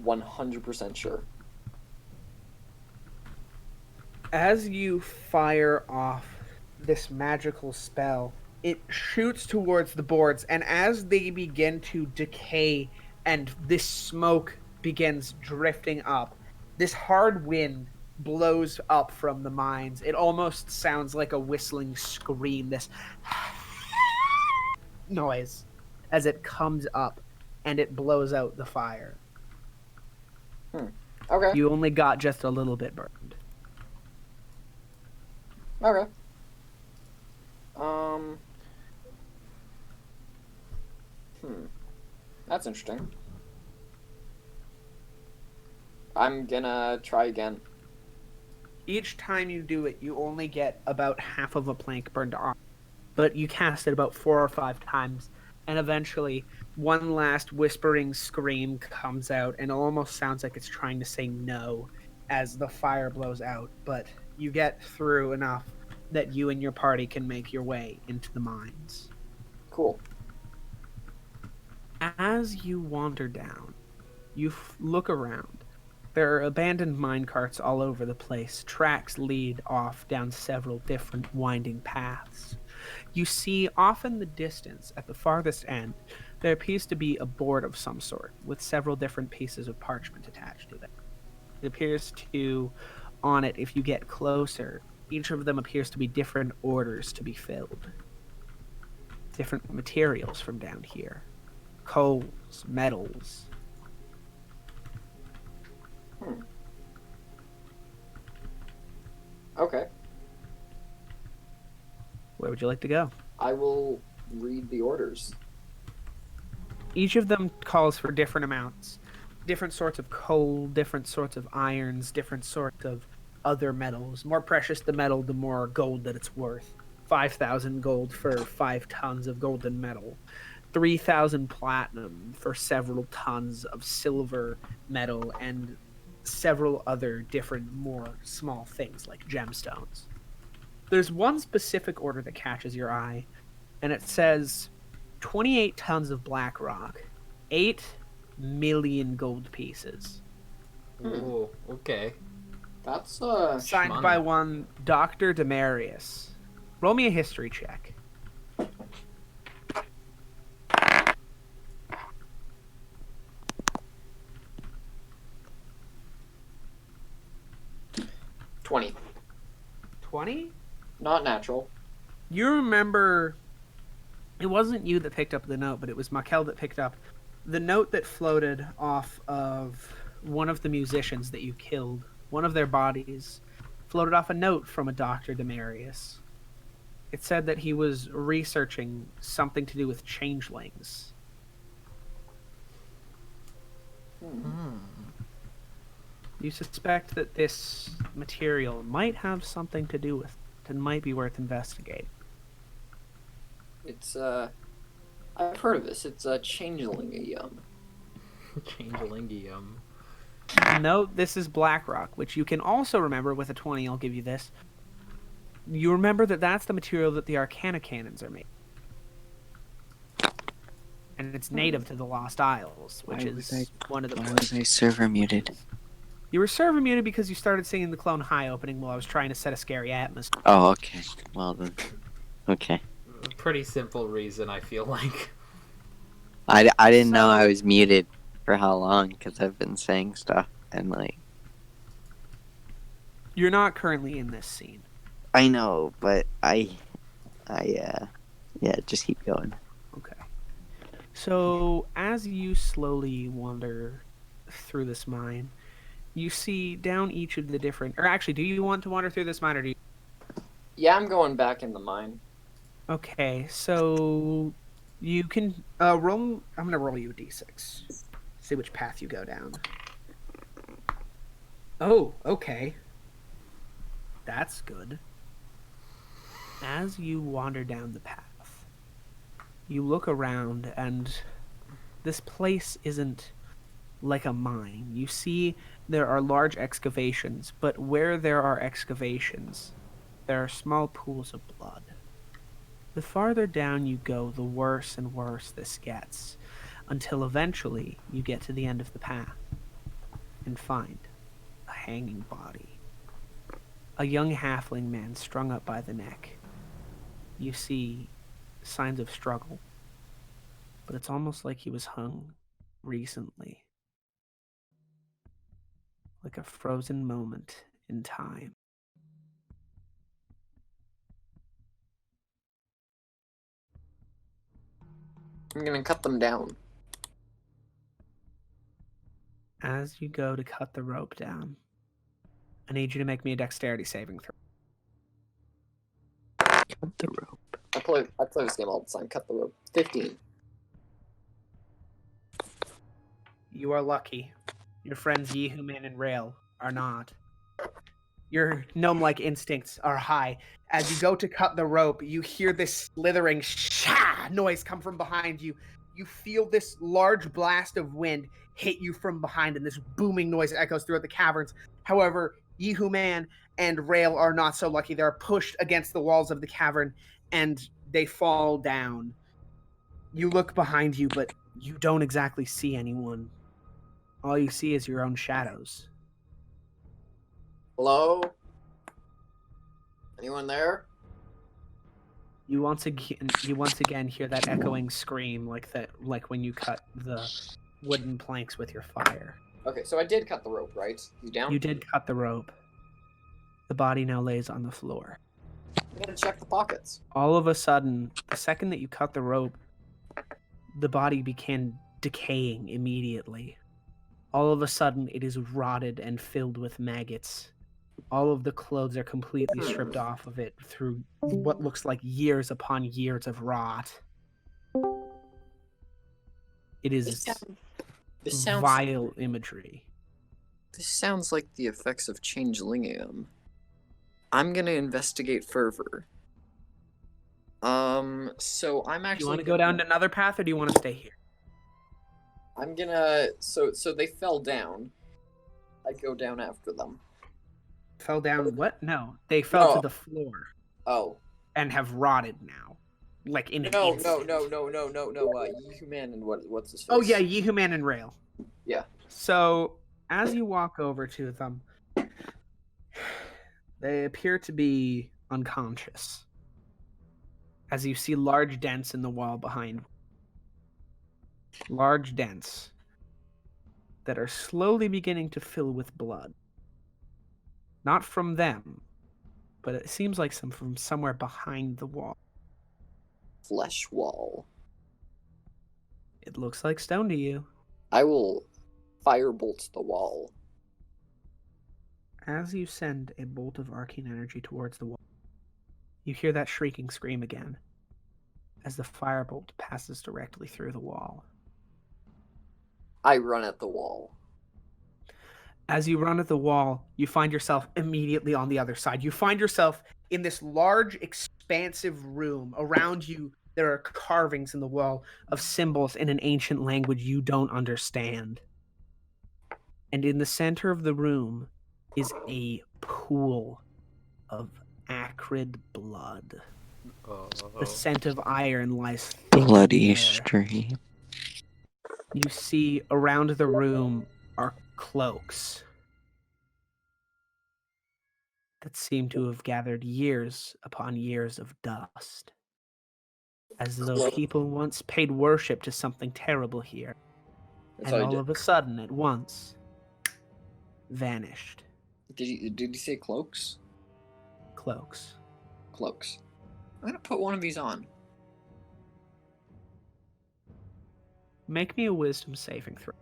100% sure. As you fire off this magical spell, it shoots towards the boards, and as they begin to decay and this smoke begins drifting up, this hard wind blows up from the mines. It almost sounds like a whistling scream, this noise, as it comes up and it blows out the fire. Okay. You only got just a little bit burned. Okay. That's interesting. I'm gonna try again. Each time you do it, you only get about half of a plank burned off. But you cast it about 4 or 5 times, and eventually one last whispering scream comes out, and it almost sounds like it's trying to say no as the fire blows out. But you get through enough that you and your party can make your way into the mines. Cool. As you wander down, you look around. There are abandoned minecarts all over the place. Tracks lead off down several different winding paths. You see off in the distance, at the farthest end, there appears to be a board of some sort, with several different pieces of parchment attached to it. It appears to, on it, if you get closer, each of them appears to be different orders to be filled. Different materials from down here. Coals, metals. Okay. Where would you like to go? I will read the orders. Each of them calls for different amounts. Different sorts of coal, different sorts of irons, different sorts of other metals. More precious the metal, the more gold that it's worth. 5,000 gold for 5 tons of golden metal. 3,000 platinum for several tons of silver metal, and several other different, more small things like gemstones. There's one specific order that catches your eye, and it says 28 tons of black rock, 8 million gold pieces. Ooh, okay. That's Signed Shmoney. by one Dr. Demarius. Roll me a history check. $20. 20? Not natural. You remember, it wasn't you that picked up the note, but it was Makel that picked up the note that floated off of one of the musicians that you killed. One of their bodies floated off a note from a Dr. Demarius. It said that he was researching something to do with changelings. You suspect that this material might have something to do with it and might be worth investigating. It's I've heard of this. It's a changelingium. Changelingium. No, this is Blackrock, which you can also remember with a 20. I'll give you this. You remember that that's the material that the Arcana cannons are made. And it's native to the Lost Isles, which Why is was one of the Why places. was I server muted? You were server muted because you started singing the Clone High opening while I was trying to set a scary atmosphere. Oh, okay. Well then. Okay. Pretty simple reason, I feel like. I didn't know I was muted for how long because I've been saying stuff and like. You're not currently in this scene. I know, but yeah, just keep going. Okay. So, as you slowly wander through this mine, you see down each of the different... Or actually, do you want to wander through this mine, or do you... Yeah, I'm going back in the mine. Okay, so you can roll... I'm going to roll you a d6. See which path you go down. Oh, okay. That's good. As you wander down the path, you look around, and this place isn't like a mine. You see there are large excavations, but where there are excavations, there are small pools of blood. The farther down you go, the worse and worse this gets, until eventually you get to the end of the path. and find a hanging body. A young halfling man strung up by the neck. You see signs of struggle, but it's almost like he was hung recently. Like a frozen moment in time. I'm gonna cut them down. As you go to cut the rope down, I need you to make me a dexterity saving throw. Cut the rope. I play this game all the time. Cut the rope. 15. You are lucky. Your friends Yehuman and Rail are not. Your gnome-like instincts are high. As you go to cut the rope, you hear this slithering sha noise come from behind you. You feel this large blast of wind hit you from behind, and this booming noise echoes throughout the caverns. However, Yehuman and Rail are not so lucky. They're pushed against the walls of the cavern, and they fall down. You look behind you, but you don't exactly see anyone. All you see is your own shadows. Hello? Anyone there? You once again hear that echoing scream, like when you cut the wooden planks with your fire. Okay, so I did cut the rope, right? You down? You did cut the rope. The body now lays on the floor. I'm gonna check the pockets. All of a sudden, the second that you cut the rope, the body began decaying immediately. All of a sudden, it is rotted and filled with maggots. All of the clothes are completely stripped off of it through what looks like years upon years of rot. It is This sounds vile imagery. This sounds like the effects of changelinium. I'm gonna investigate further. So I'm actually. Do you want to go down another path, or do you want to stay here? I'm gonna. So they fell down. I go down after them. Fell down what? No, they fell No. to the floor Oh. and have rotted now, like in an No. instant. Yehuman and what's his face? Oh yeah, Yehuman and Rail. Yeah. So as you walk over to them, they appear to be unconscious. As you see large dents in the wall behind. Large dents that are slowly beginning to fill with blood. Not from them, but it seems like some from somewhere behind the wall. Flesh wall. It looks like stone to you. I will firebolt the wall. As you send a bolt of arcane energy towards the wall, you hear that shrieking scream again, as the firebolt passes directly through the wall. I run at the wall. As you run at the wall, you find yourself immediately on the other side. You find yourself in this large, expansive room. Around you, there are carvings in the wall of symbols in an ancient language you don't understand. And in the center of the room is a pool of acrid blood. The scent of iron lies thick in the Bloody air. stream. You see around the room are cloaks that seem to have gathered years upon years of dust, as though people once paid worship to something terrible here, That's and all I all did. of a sudden, at once, vanished. Did you say cloaks? Cloaks. Cloaks. I'm gonna put one of these on. Make me a wisdom saving throw.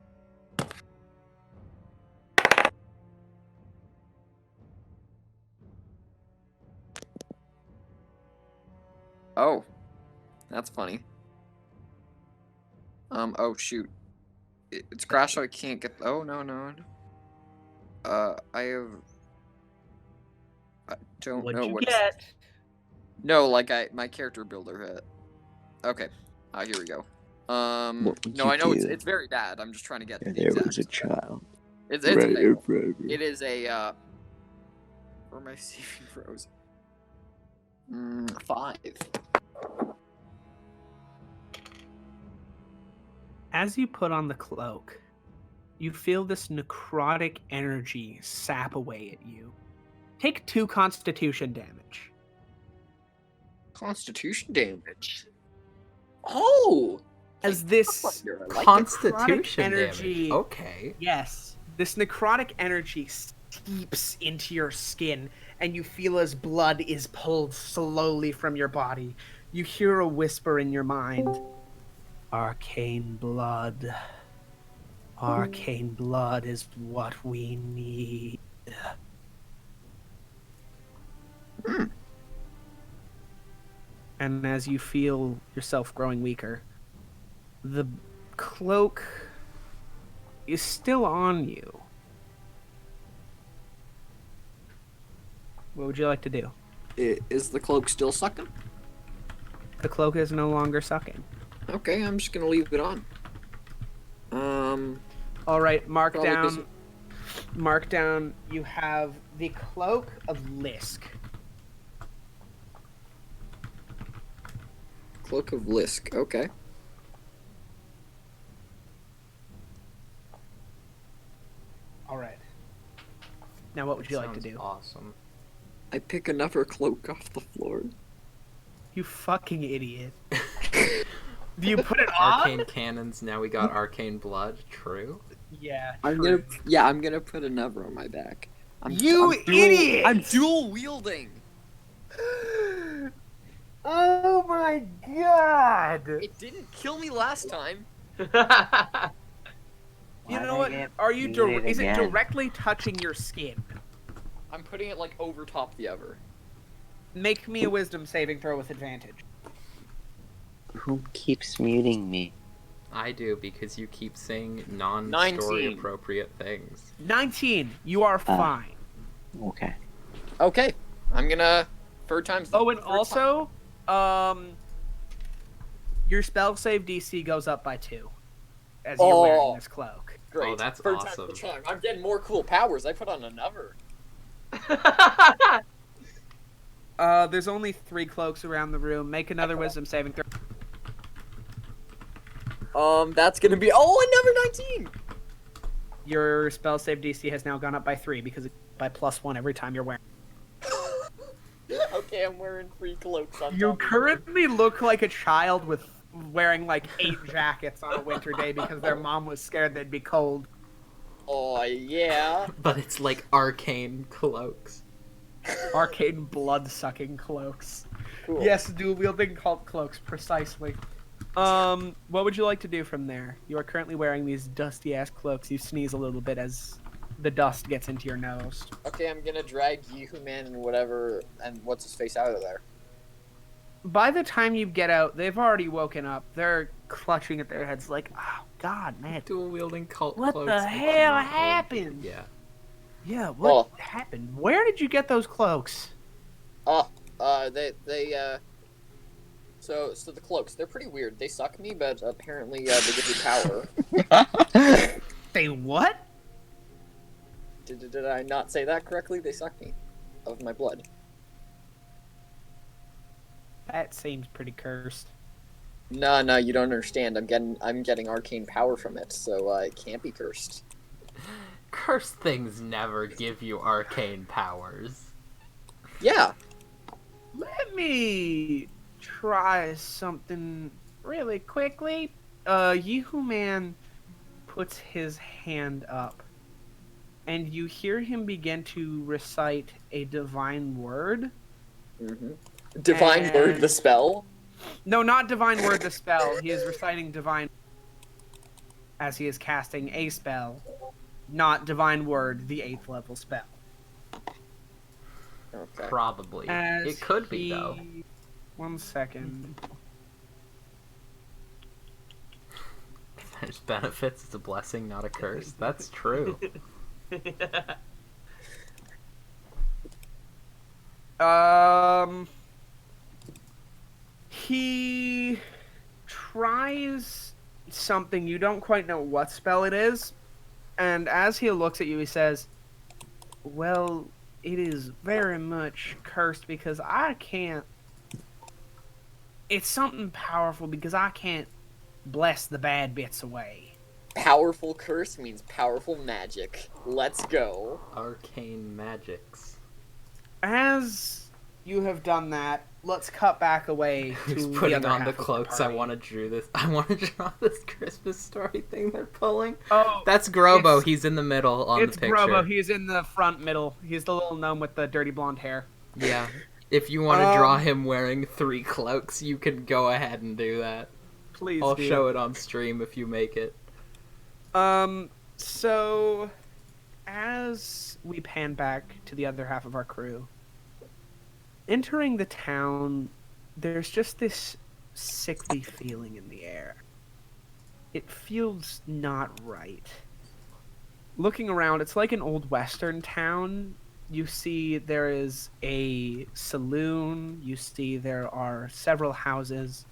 Oh, that's funny. Oh shoot, it's crashed, so I can't get. Oh no. I don't What'd know you what. get? No, like my character builder hit. Okay, here we go. What would No, you I know do? it's very bad. I'm just trying to get the There exact. was a child. It's right a in fail. front of me. It is a where am I saving throws? 5. As you put on the cloak, you feel this necrotic energy sap away at you. Take 2 constitution damage. Constitution damage. Oh! As this I like it. Constitution energy- damage. Okay. Yes, this necrotic energy seeps into your skin, and you feel as blood is pulled slowly from your body. You hear a whisper in your mind. Arcane blood. Arcane blood is what we need. And as you feel yourself growing weaker, the cloak is still on you. What would you like to do? Is the cloak still sucking? The cloak is no longer sucking. Okay, I'm just gonna leave it on. All right, mark Probably down. doesn't- Mark down. You have the Cloak of Lisk. Cloak of Lisk. Okay. All right. Now, what would you like to Sounds do? Awesome. I pick another cloak off the floor. You fucking idiot. Do you put it on? Arcane cannons. Now we got arcane blood. True. Yeah. I'm true. gonna put another on my back. You idiot! I'm dual wielding. Oh my god! It didn't kill me last time. You Why know they what? get Are you? muted Is it again? directly touching your skin? I'm putting it like over top the other. Make me a wisdom saving throw with advantage. Who keeps muting me? I do because you keep saying non-story 19. appropriate things. 19. You are fine. Okay. Okay, I'm gonna third time's. Oh, and third time. also, your spell save DC goes up by 2 as you're wearing this cloak. Great. Oh, that's third awesome. time's the charm. I'm getting more cool powers. I put on another. There's only 3 cloaks around the room. Make another wisdom saving throw. That's gonna be another 19. Your spell save DC has now gone up by 3 because it's by +1 every time you're wearing. Okay, I'm wearing 3 cloaks on You top of it. currently look like a child with wearing like 8 jackets on a winter day because their mom was scared they'd be cold. Oh yeah. But it's like arcane cloaks. Arcane blood-sucking cloaks. Cool. Yes, dual-wielding cult cloaks, precisely. What would you like to do from there? You are currently wearing these dusty-ass cloaks. You sneeze a little bit as the dust gets into your nose. Okay, I'm gonna drag Yehu-Man and whatever and what's his face out of there. By the time you get out, they've already woken up. They're clutching at their heads like, oh, God, man. Dual wielding cult What cloaks. the I hell cannot hold- happened? Yeah. Yeah, what happened? Where did you get those cloaks? So the cloaks, they're pretty weird. They suck me, but apparently they give me power. They what? Did I not say that correctly? They suck me of my blood. That seems pretty cursed. No, you don't understand. I'm getting arcane power from it, so it can't be cursed. Cursed things never give you arcane powers. Yeah. Let me try something really quickly. Yehu-Man puts his hand up, and you hear him begin to recite a divine word. Divine word, the spell. No, not divine word, the spell. He is reciting divine as he is casting a spell, not divine word, the 8th level spell. Okay. Probably. As It could be, though. 1 second. There's benefits. It's a blessing, not a curse. That's true. He tries something. You don't quite know what spell it is. And as he looks at you, he says, well, it is very much cursed because I can't... It's something powerful because I can't bless the bad bits away. Powerful curse means powerful magic. Let's go. Arcane magics. As you have done that, let's cut back away to Who's the putting other on half the of cloaks? I party. want to draw this. I want to draw this Christmas story thing they're pulling. Oh, That's Grobo. it's- He's in the middle on it's the picture. Grobo. He's in the front middle. He's the little gnome with the dirty blonde hair. Yeah. If you want to draw him wearing 3 cloaks, you can go ahead and do that. Please I'll do. show it on stream if you make it. So, as we pan back to the other half of our crew, entering the town, there's just this sickly feeling in the air. It feels not right. Looking around, it's like an old western town. You see there is a saloon, you see there are several houses,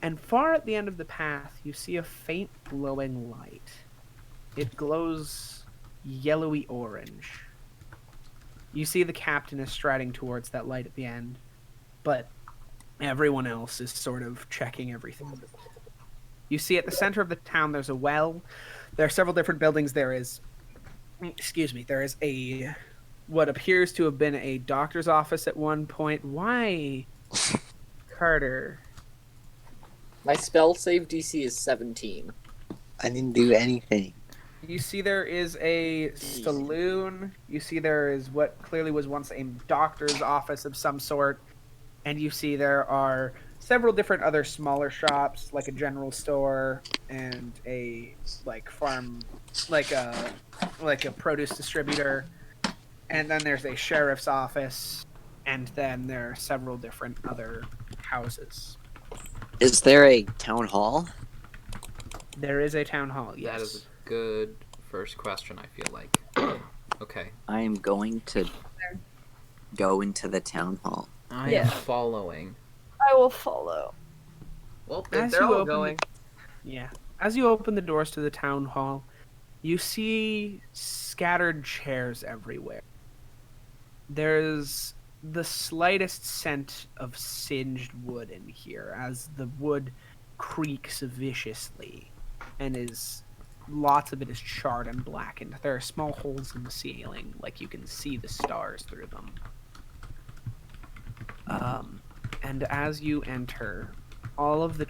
and far at the end of the path, you see a faint glowing light. It glows yellowy orange. You see the captain is striding towards that light at the end, but everyone else is sort of checking everything. You see at the center of the town there's a well. There are several different buildings. There is a what appears to have been a doctor's office at one point. Why, Carter? My spell save DC is 17. I didn't do anything. You see there is a saloon. You see there is what clearly was once a doctor's office of some sort. And you see there are several different other smaller shops, like a general store and a farm, like a produce distributor. And then there's a sheriff's office, and then there are several different other houses. Is there a town hall? There is a town hall, yes. That is a good first question, I feel like. Okay. I am going to go into the town hall. I Yeah. am following. I will follow. Well, As they're you all open going. Yeah. As you open the doors to the town hall, you see scattered chairs everywhere. There's the slightest scent of singed wood in here as the wood creaks viciously and lots of it is charred and blackened. There are small holes in the ceiling, like you can see the stars through them. And as you enter, all of the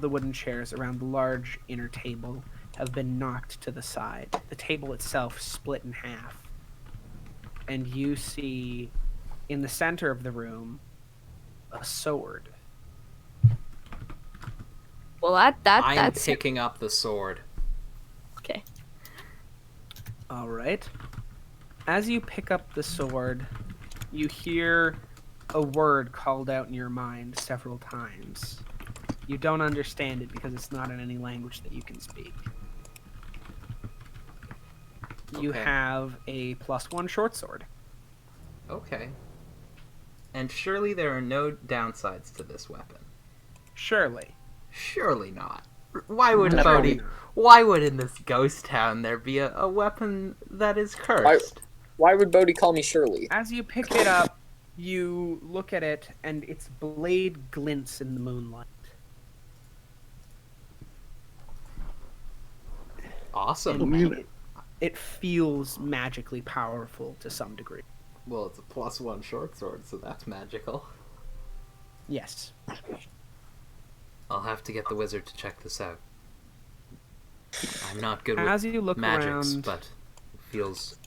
wooden chairs around the large inner table have been knocked to the side. The table itself split in half. And you see, in the center of the room, a sword. Well, I'm that's picking up the sword. okay. All right. As you pick up the sword, you hear a word called out in your mind several times. You don't understand it because it's not in any language that you can speak. You Okay. have a +1 short sword. Okay. And surely there are no downsides to this weapon. Surely. Surely not. Why would Never. Bodhi? Why would in this ghost town there be a weapon that is cursed? Why would Bodhi call me Shirley? As you pick it up, you look at it, and its blade glints in the moonlight. Awesome. And it feels magically powerful to some degree. Well, it's a +1 short sword, so that's magical. Yes. I'll have to get the wizard to check this out. I'm not good As with you look magics, around, but it feels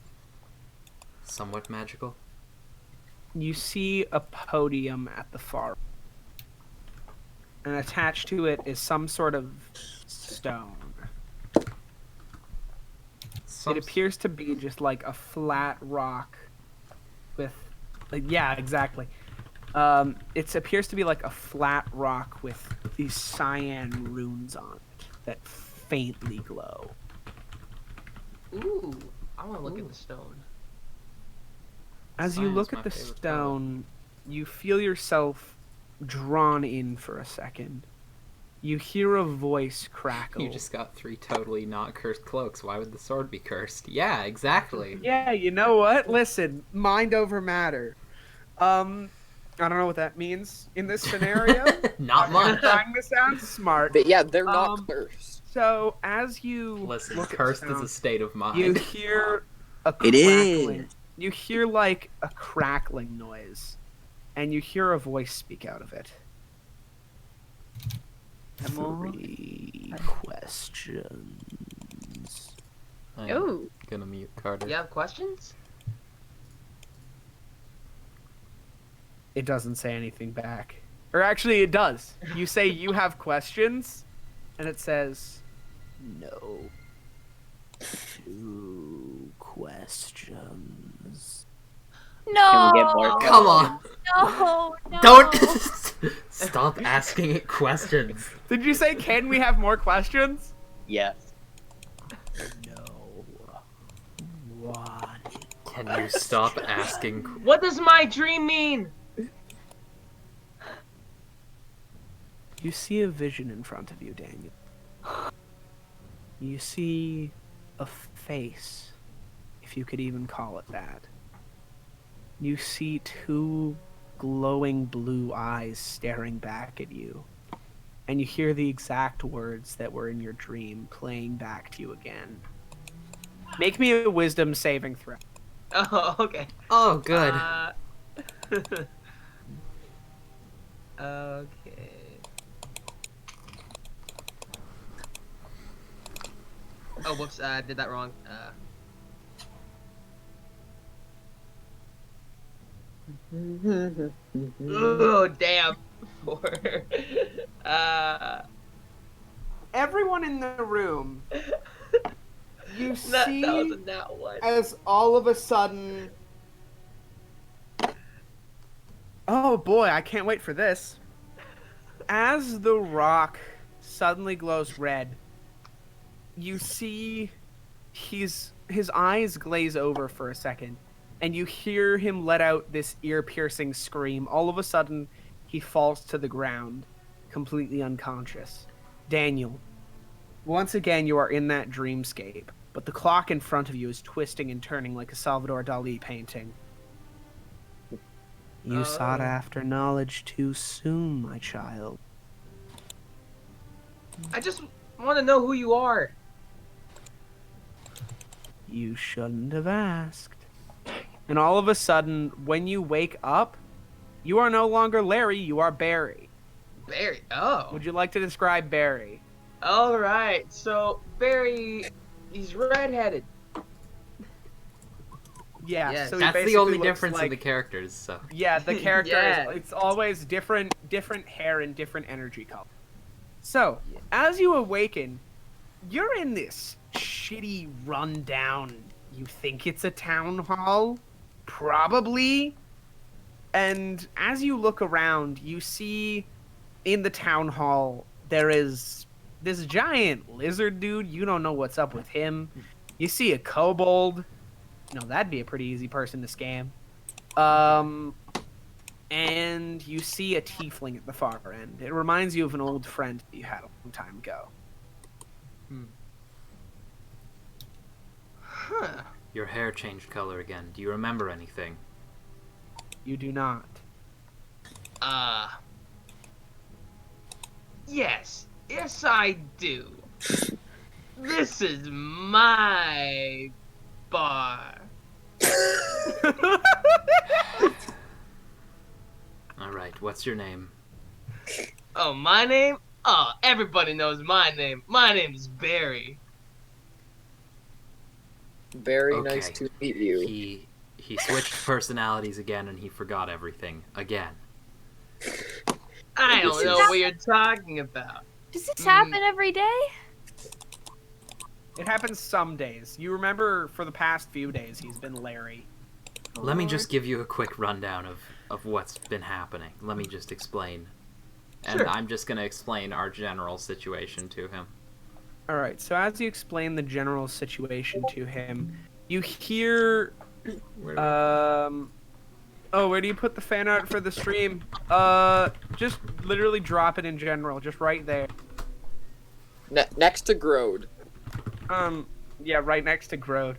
somewhat magical. you see a podium at the far. And attached to it is some sort of stone. It appears to be just like a flat rock with, yeah, exactly. It appears to be like a flat rock with these cyan runes on it that faintly glow. Ooh, I want to look at the stone. As you Cyan's look my at the favorite stone, you feel yourself drawn in for a second. You hear a voice crackle. You just got 3 totally not cursed cloaks. Why would the sword be cursed? Yeah, exactly. Yeah, you know what? Listen, mind over matter. I don't know what that means in this scenario. Not I'm much. trying to sound smart. But yeah, they're not Um, cursed. So as you Listen, look at cursed the is a sound, state of mind. you hear a It crackling. is. You hear like a crackling noise, and you hear a voice speak out of it. More? 3 questions. I'm Ooh. gonna mute Carter. You have questions? It doesn't say anything back. Or actually, it does. You say you have questions, and it says, no. 2 questions. No. Can we get more? Come on! No. No. Don't stop asking it questions. Did you say, can we have more questions? Yes. No. 1. Can you stop asking? What does my dream mean? You see a vision in front of you, Daniel. You see a face, if you could even call it that. You see 2 glowing blue eyes staring back at you. And you hear the exact words that were in your dream playing back to you again. Make me a wisdom saving throw. Oh, okay. Oh, good. Okay. Oh, whoops! I did that wrong. Oh, damn. 4. Everyone in the room, you That see was a nat 1. as all of a sudden... Oh boy, I can't wait for this. As the rock suddenly glows red, you see his eyes glaze over for a second, and you hear him let out this ear-piercing scream. All of a sudden, he falls to the ground, completely unconscious. Daniel, once again you are in that dreamscape, but the clock in front of you is twisting and turning like a Salvador Dali painting. You sought after knowledge too soon, my child. I just want to know who you are. You shouldn't have asked. And all of a sudden, when you wake up, you are no longer Larry, you are Barry. Barry. Oh. Would you like to describe Barry? All right. So Barry, he's redheaded. Yeah, Yes. so he That's the basically only looks difference in like- the characters, so. Yeah, the character Yeah. it's always different hair and different energy color. So, as you awaken, you're in this shitty rundown. You think it's a town hall? Probably. And as you look around, you see in the town hall there is this giant lizard dude. You don't know what's up with him. You see a kobold. You know, that'd be a pretty easy person to scam. And you see a tiefling at the far end. It reminds you of an old friend that you had a long time ago. Huh. Your hair changed color again. Do you remember anything? You do not. Yes. Yes, I do. This is my bar. Alright, what's your name? Oh, my name? Oh, everybody knows my name. My name is Barry. Very nice Okay. to meet you. He switched personalities again and he forgot everything. Again. I don't This know is- what you're talking about. Does this happen every day? It happens some days. You remember for the past few days he's been Larry. Let me just give you a quick rundown of what's been happening. Let me just explain. And Sure. I'm just gonna explain our general situation to him. Alright, so as you explain the general situation to him, you hear oh, where do you put the fan art for the stream? Just literally drop it in general, just right there. Next to Grode. Yeah, right next to Grode.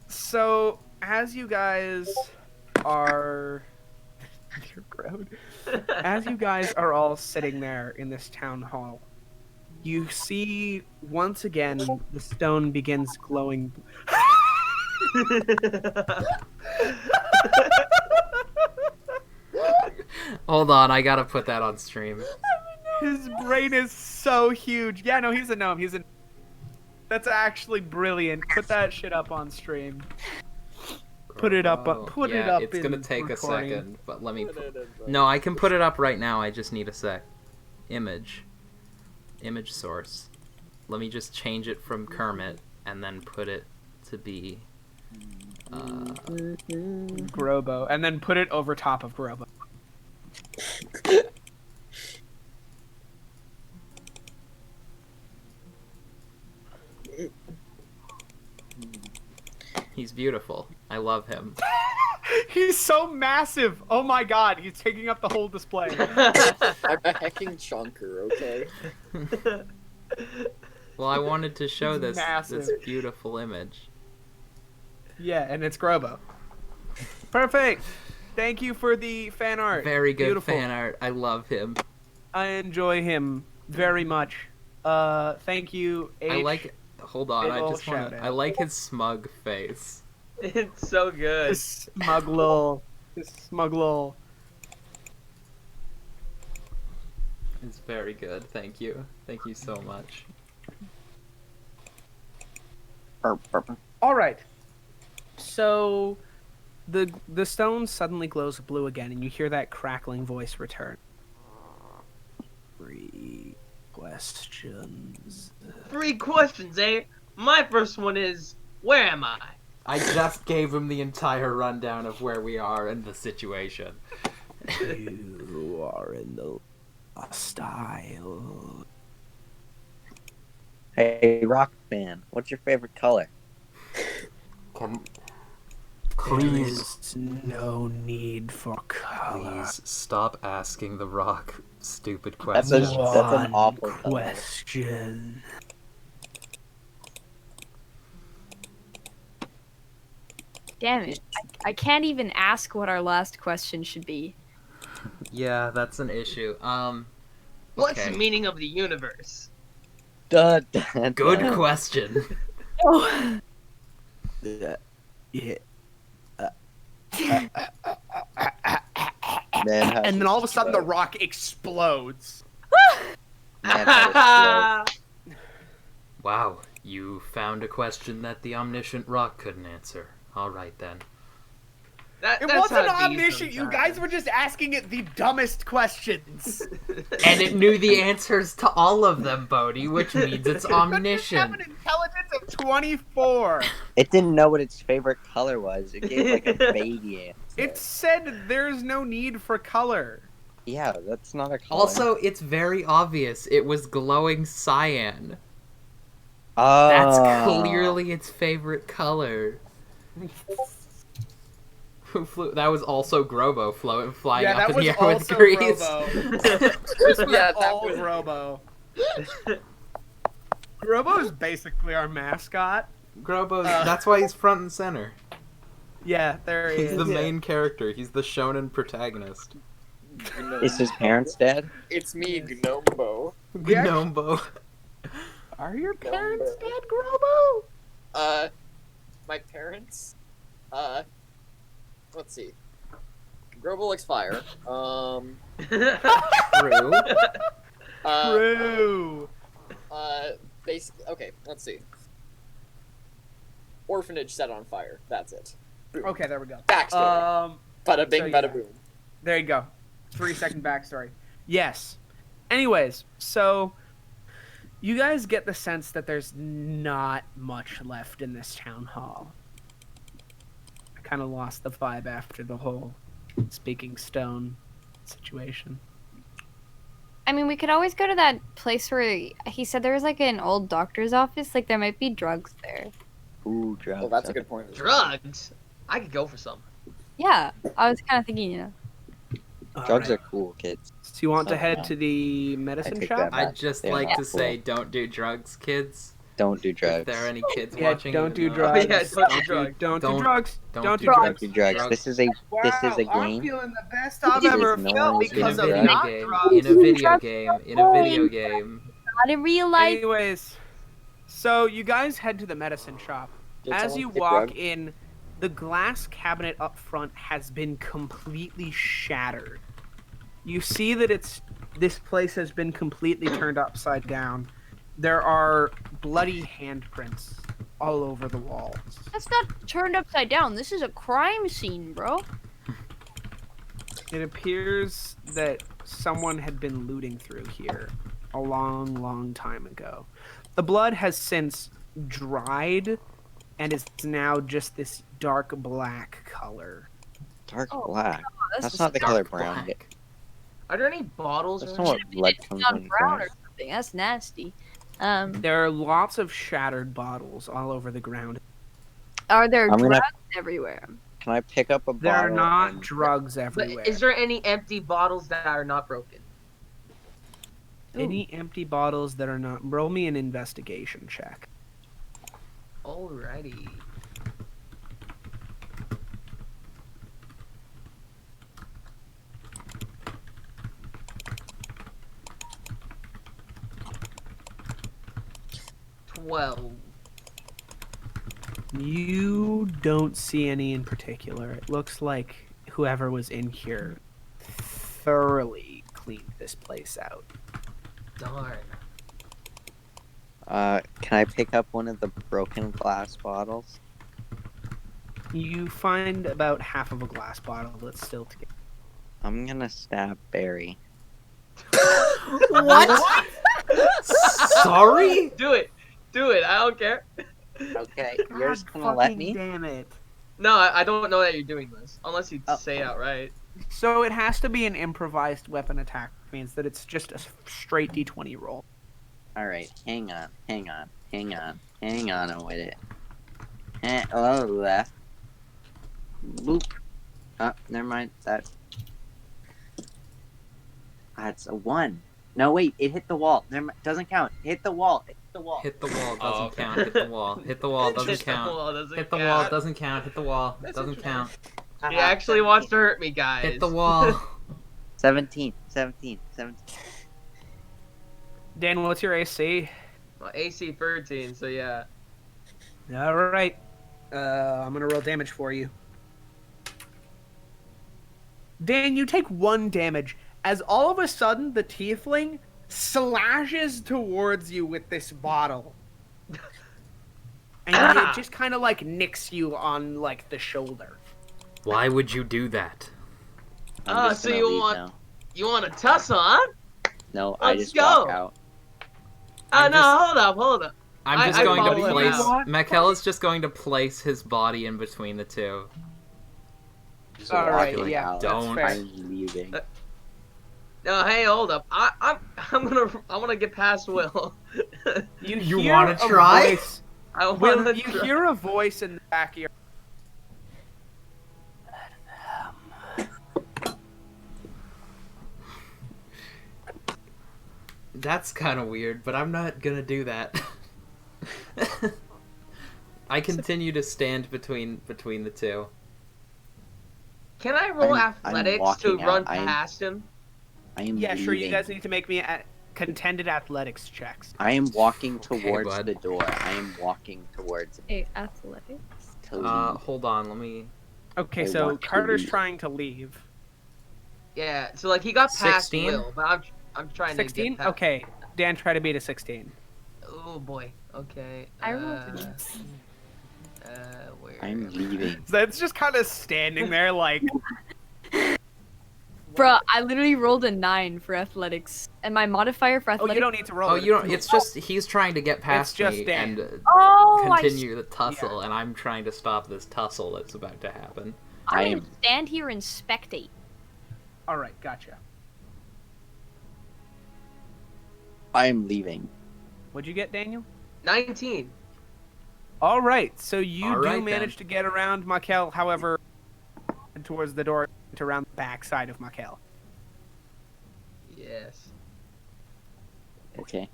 So as you guys are Grode. As you guys are all sitting there in this town hall, you see once again the stone begins glowing. Hold on, I gotta put that on stream. His brain is so huge. Yeah, no, he's a gnome. That's actually brilliant. Put that shit up on stream. Put it up. Put it up. It's gonna in take recording. a second, but let me. No, I can put it up right now. I just need a sec. Image source. Let me just change it from Kermit and then put it to be. Grobo, and then put it over top of Grobo. He's beautiful. I love him. He's so massive. Oh my god, he's taking up the whole display. I'm a hecking chunker, okay? Well, I wanted to show He's this massive. beautiful image. Yeah, and it's Grobo. Perfect. Thank you for the fan art. Very good Beautiful. fan art. I love him. I enjoy him very much. Thank you, H. I like. Hold on, I Little just want. shout-out. I like his smug face. It's so good. This smug lol. This smug lol. It's very good. Thank you. Thank you so much. All right. So, the stone suddenly glows blue again, and you hear that crackling voice return. 3 questions. 3 questions, eh? My first one is, where am I? I just gave him the entire rundown of where we are and the situation. You are in the style. Hey, Rock Man, what's your favorite color? There's no need for color. Please stop asking the Rock stupid That's questions. an awful color. question. Damn it. I can't even ask what our last question should be. Yeah, that's an issue. What's Okay. the meaning of the universe? Duh, duh, Good duh. question. Oh. Yeah. Man has And then all of a sudden the explode. rock explodes. Man has explode. Wow, you found a question that the omniscient Rock couldn't answer. All right then. It That's wasn't how it be omniscient. You guys were just asking it the dumbest questions. And it knew the answers to all of them, Bodhi, which means it's It have omniscient. an intelligence of 24. It didn't know what its favorite color was. It gave like a baby answer. It said there's no need for color. Yeah, that's not a color. Also, it's very obvious. It was glowing cyan. oh. That's clearly its favorite color. Who flew? That was also Grobo flying Yeah, up that in was the air with also Grease. Grobo. This was Yeah, that all was- Grobo. Grobo is basically our mascot. Grobo, that's why he's front and center. Yeah, there he He's is. the main character. He's the shonen protagonist. Is his parents dead? It's me, Gnombo. Yeah. Gnombo. Are your parents Grobo. dead, Grobo? My parents, let's see. Grobo likes fire. True. True. Basically, okay, let's see. Orphanage set on fire. That's it. Boom. Okay, there we go. Backstory. Bada bing, so yeah. bada boom. There you go. 3-second backstory. Yes. Anyways, so you guys get the sense that there's not much left in this town hall. I kind of lost the vibe after the whole speaking stone situation. I mean, we could always go to that place where he said there was like an old doctor's office. Like there might be drugs there. Ooh, drugs. Well, that's a okay. good point. Drugs? I could go for some. Yeah, I was kind of thinking, you know. Drugs Alright. are cool, kids. So you want to So, head yeah. to the medicine take shop? that back. I'd just They're like not to say, cool. don't do drugs, kids. Don't do drugs. If there are any kids Yeah, watching, don't do even though- drugs. Yeah, don't do drugs. Don't do Don't- drugs. don't Don't do do drugs. drugs. Don't do drugs. Drugs. This is a I'm game. feeling the best I've This is ever no felt one's In a because of video not game. drugs. In a video game. In a video game. not in real life. Anyways, so you guys head to the medicine shop. Did As someone you pick walk drug? in, the glass cabinet up front has been completely shattered. You see that this place has been completely turned upside down. There are bloody handprints all over the walls. That's not turned upside down. This is a crime scene, bro. It appears that someone had been looting through here a long, long time ago. The blood has since dried and is now just this dark black color. Dark Oh, black. God, That's not the color brown. Black. Are there any bottles? That's or not what anything? blood It's comes not when you brown or burn. something. That's nasty. There are lots of shattered bottles all over the ground. Are there I'm gonna- drugs everywhere? Can I pick up a bottle? There are not and- drugs But everywhere. is there any empty bottles that are not broken? Any empty bottles that are not? Roll me an investigation check. Alrighty. $12. You don't see any in particular. It looks like whoever was in here thoroughly cleaned this place out. Darn. Can I pick up one of the broken glass bottles? You find about half of a glass bottle that's still together. I'm gonna stab Barry. What? Sorry? Do it. Do it. I don't care. Okay, you're just God gonna let fucking me? Damn it. No, I don't know that you're doing this. Unless you Oh. say it outright. So it has to be an improvised weapon attack, which means that it's just a straight d20 roll. Alright, hang on with it. Oh, left. Boop. Oh, never mind. That's a 1. No, wait, it hit the wall. Never mind. Doesn't count. Hit the wall. Hit the wall. Hit the wall, doesn't Oh, okay. count. Hit the wall. Hit the wall, doesn't Hit the count. wall, doesn't Hit the count. wall, doesn't count. Hit the wall, That's doesn't interesting. count. He actually wants to hurt me, guys. Hit the wall. 17. Dan, what's your AC? Well, AC 13, so yeah. All right. I'm gonna roll damage for you. Dan, you take 1 damage as all of a sudden the tiefling slashes towards you with this bottle. And Ah! it just kind of like nicks you on like the shoulder. Why would you do that? I'm just so gonna you leave want- now. You want to tussle, huh? No, I Let's just go. walk out. I'm No, just- hold up. I'm just I going to follow him place. out. Mekel is just going to place his body in between the two. Just All right, walking yeah, out. that's Don't- fair. I'm leaving. No, hey, hold up. I want to get past Will. You You wanna wanna try? Voice, I want Will, to. you hear a voice in the back of your. That's kind of weird, but I'm not gonna do that. I continue to stand between the two. Can I roll I'm athletics to walking out. run I am- past him? I am Yeah, sure. You leaving. guys need to make me contended athletics checks. I am walking Okay, towards bud. the door. I am walking towards it Hey, athletics. to leave. Hold on, let me. Okay, I so want to Carter's leave. trying to leave. Yeah. So like he got past 16? Will, but I'm trying to 16? get past. Okay. Dan, try to beat a 16. Oh boy. Okay. I rolled a Where? I'm leaving. So it's just kind of standing there like. Bruh, I literally rolled a 9 for athletics. And my modifier for Oh, athletics. you don't need to roll Oh, it. you don't. It's just he's trying to get past just me Dan. and Oh, continue the tussle, and I'm trying to stop this tussle that's about to happen. I I am- can stand here and spectate. Alright, gotcha. I am leaving. What'd you get, Daniel? 19. Alright, so you All do right, manage to get around Makel, however, towards the door, to around the back side of Makel. Yes. Okay.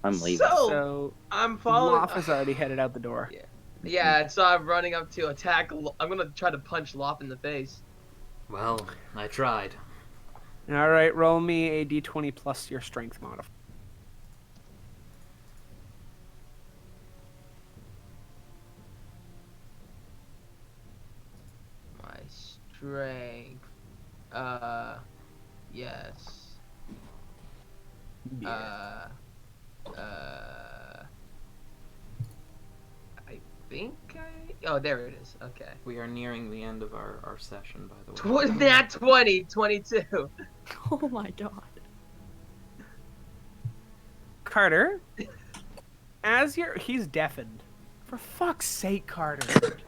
I'm leaving. So, I'm following. Loth has already headed out the door. Yeah, so I'm running up to attack. I'm gonna try to punch Lop in the face. Well, I tried. Alright, roll me a d20 plus your strength modifier. strength. Yes. I think Oh, there it is. Okay. We are nearing the end of our session, by the way. Nat 20, 22. Oh my god. Carter, he's deafened. For fuck's sake, Carter.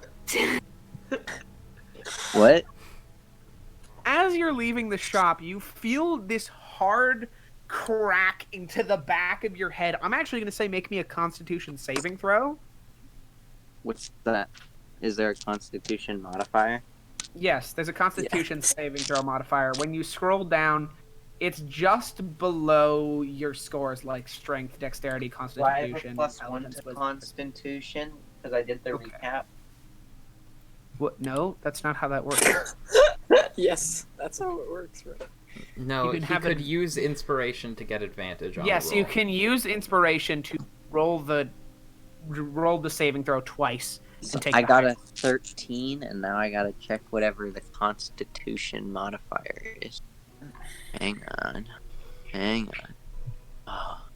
What? As you're leaving the shop, you feel this hard crack into the back of your head. I'm actually going to say make me a Constitution saving throw. What's that? Is there a Constitution modifier? Yes, there's a Constitution saving throw modifier. When you scroll down, it's just below your scores like Strength, Dexterity, Constitution. +1 Intelligence, to Wisdom. Constitution? Because I did the Okay. recap. What? No, that's not how that works. Yes, that's how it works, right? No, You can he have could it- use inspiration to get advantage on Yes, the you roll. can use Inspiration to roll the saving throw twice. So take I the got high. a 13, and now I gotta check whatever the Constitution modifier is. Hang on. Oh,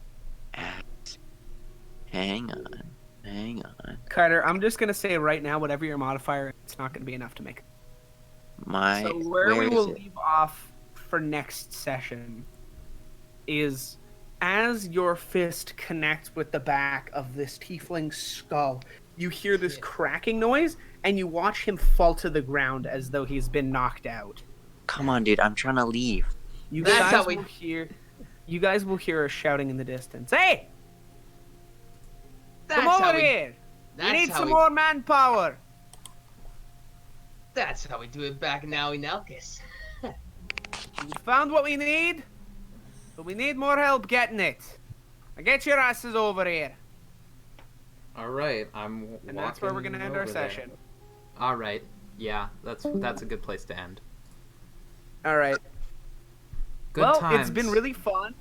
act. Hang on. Carter, I'm just gonna say right now, whatever your modifier, it's not gonna be enough to make. So where we is will it? leave off for next session is as your fist connects with the back of this tiefling skull, you hear this cracking noise, and you watch him fall to the ground as though he's been knocked out. Come on, dude. I'm trying to leave. You That's guys how we- will hear. You guys will hear a shouting in the distance. Hey, That's come how over we, here! We That's need how some we, more manpower. That's how we do it back in Nelkis. We found what we need, but we need more help getting it. Now get your asses over here. All right, I'm And that's where we're walking gonna end our over there. session. All right, yeah, that's a good place to end. All right. Good Well, times. it's been really fun.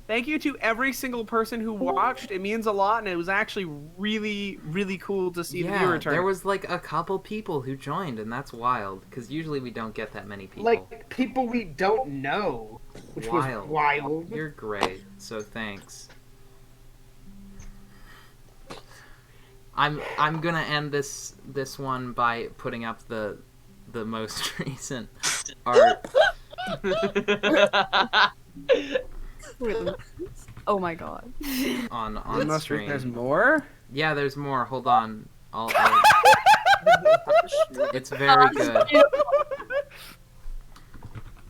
Thank you to every single person who watched. It means a lot, and it was actually really, really cool to see the viewer turn. there was like a couple people who joined, and that's wild because usually we don't get that many people. like people we don't know, which Wild. was wild. You're great, so thanks. I'm gonna end this one by putting up the most recent art. Oh my god. on The most stream. there's more. Yeah, there's more. Hold on. It's very good.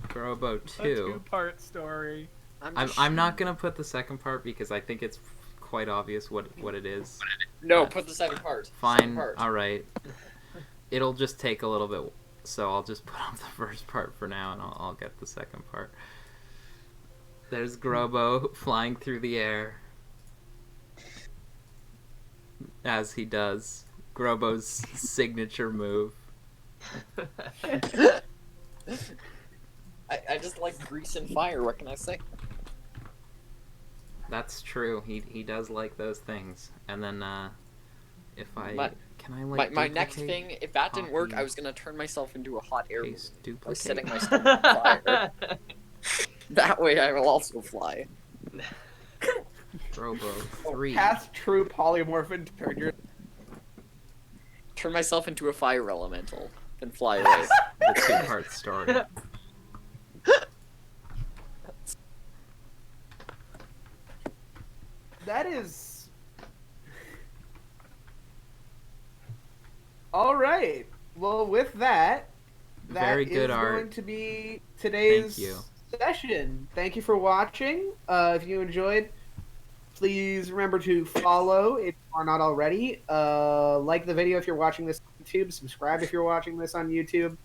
Grobo A 2. two-part story. I'm not gonna put the second part because I think it's quite obvious what it is. No, put the second part. Second Fine. part. All right. It'll just take a little bit, so I'll just put up the first part for now, and I'll get the second part. There's Grobo flying through the air. As he does. Grobo's signature move. I just like grease and fire. What can I say? That's true. He does like those things. And then if I My- can I like My next duplicate, thing, if that didn't work, copy, I was gonna turn myself into a hot air balloon. paste, I was setting duplicate. my stomach on fire. That way, I will also fly. Grobo 3. Cast true polymorph and turn your. Turn myself into a fire elemental, then fly away. The 2-part story. That is. All right. Well, with that, that Very good is art. going to be today's Thank you. session. Thank you for watching. If you enjoyed, please remember to follow if you are not already. Like the video if you're watching this on YouTube. Subscribe if you're watching this on YouTube.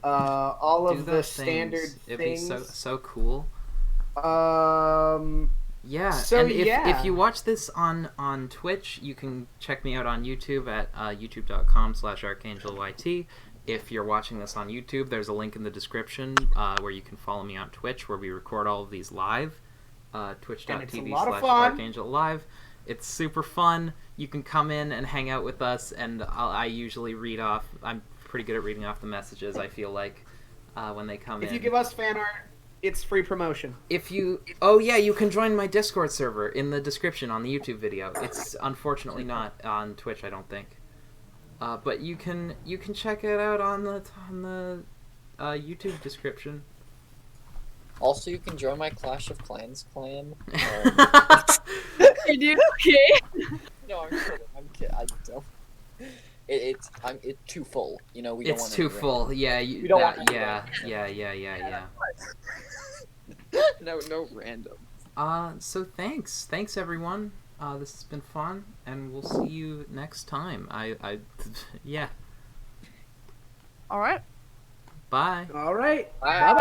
All Do of the those standard things. It'd things. be so cool. Yeah, So, and if yeah. you watch this on Twitch, you can check me out on YouTube at youtube.com/arkangelyt. If you're watching this on YouTube, there's a link in the description where you can follow me on Twitch, where we record all of these live. And it's a lot of Twitch.tv/arkangel live. It's super fun. You can come in and hang out with us, and I usually read off. I'm pretty good at reading off the messages, I feel like. when they come If in. you give us fan art, it's free promotion. Oh yeah, you can join my Discord server in the description on the YouTube video. It's unfortunately not on Twitch, I don't think. But you can check it out on the YouTube description. Also, you can join my Clash of Clans clan. You do? Okay. No, I'm kidding. I'm kidding. I don't. It's too full. You know, we don't want It's too any full. random- Yeah, We don't want any yeah. No random. So thanks everyone. This has been fun, and we'll see you next time. Yeah. All right. Bye. All right. Bye. Bye-bye.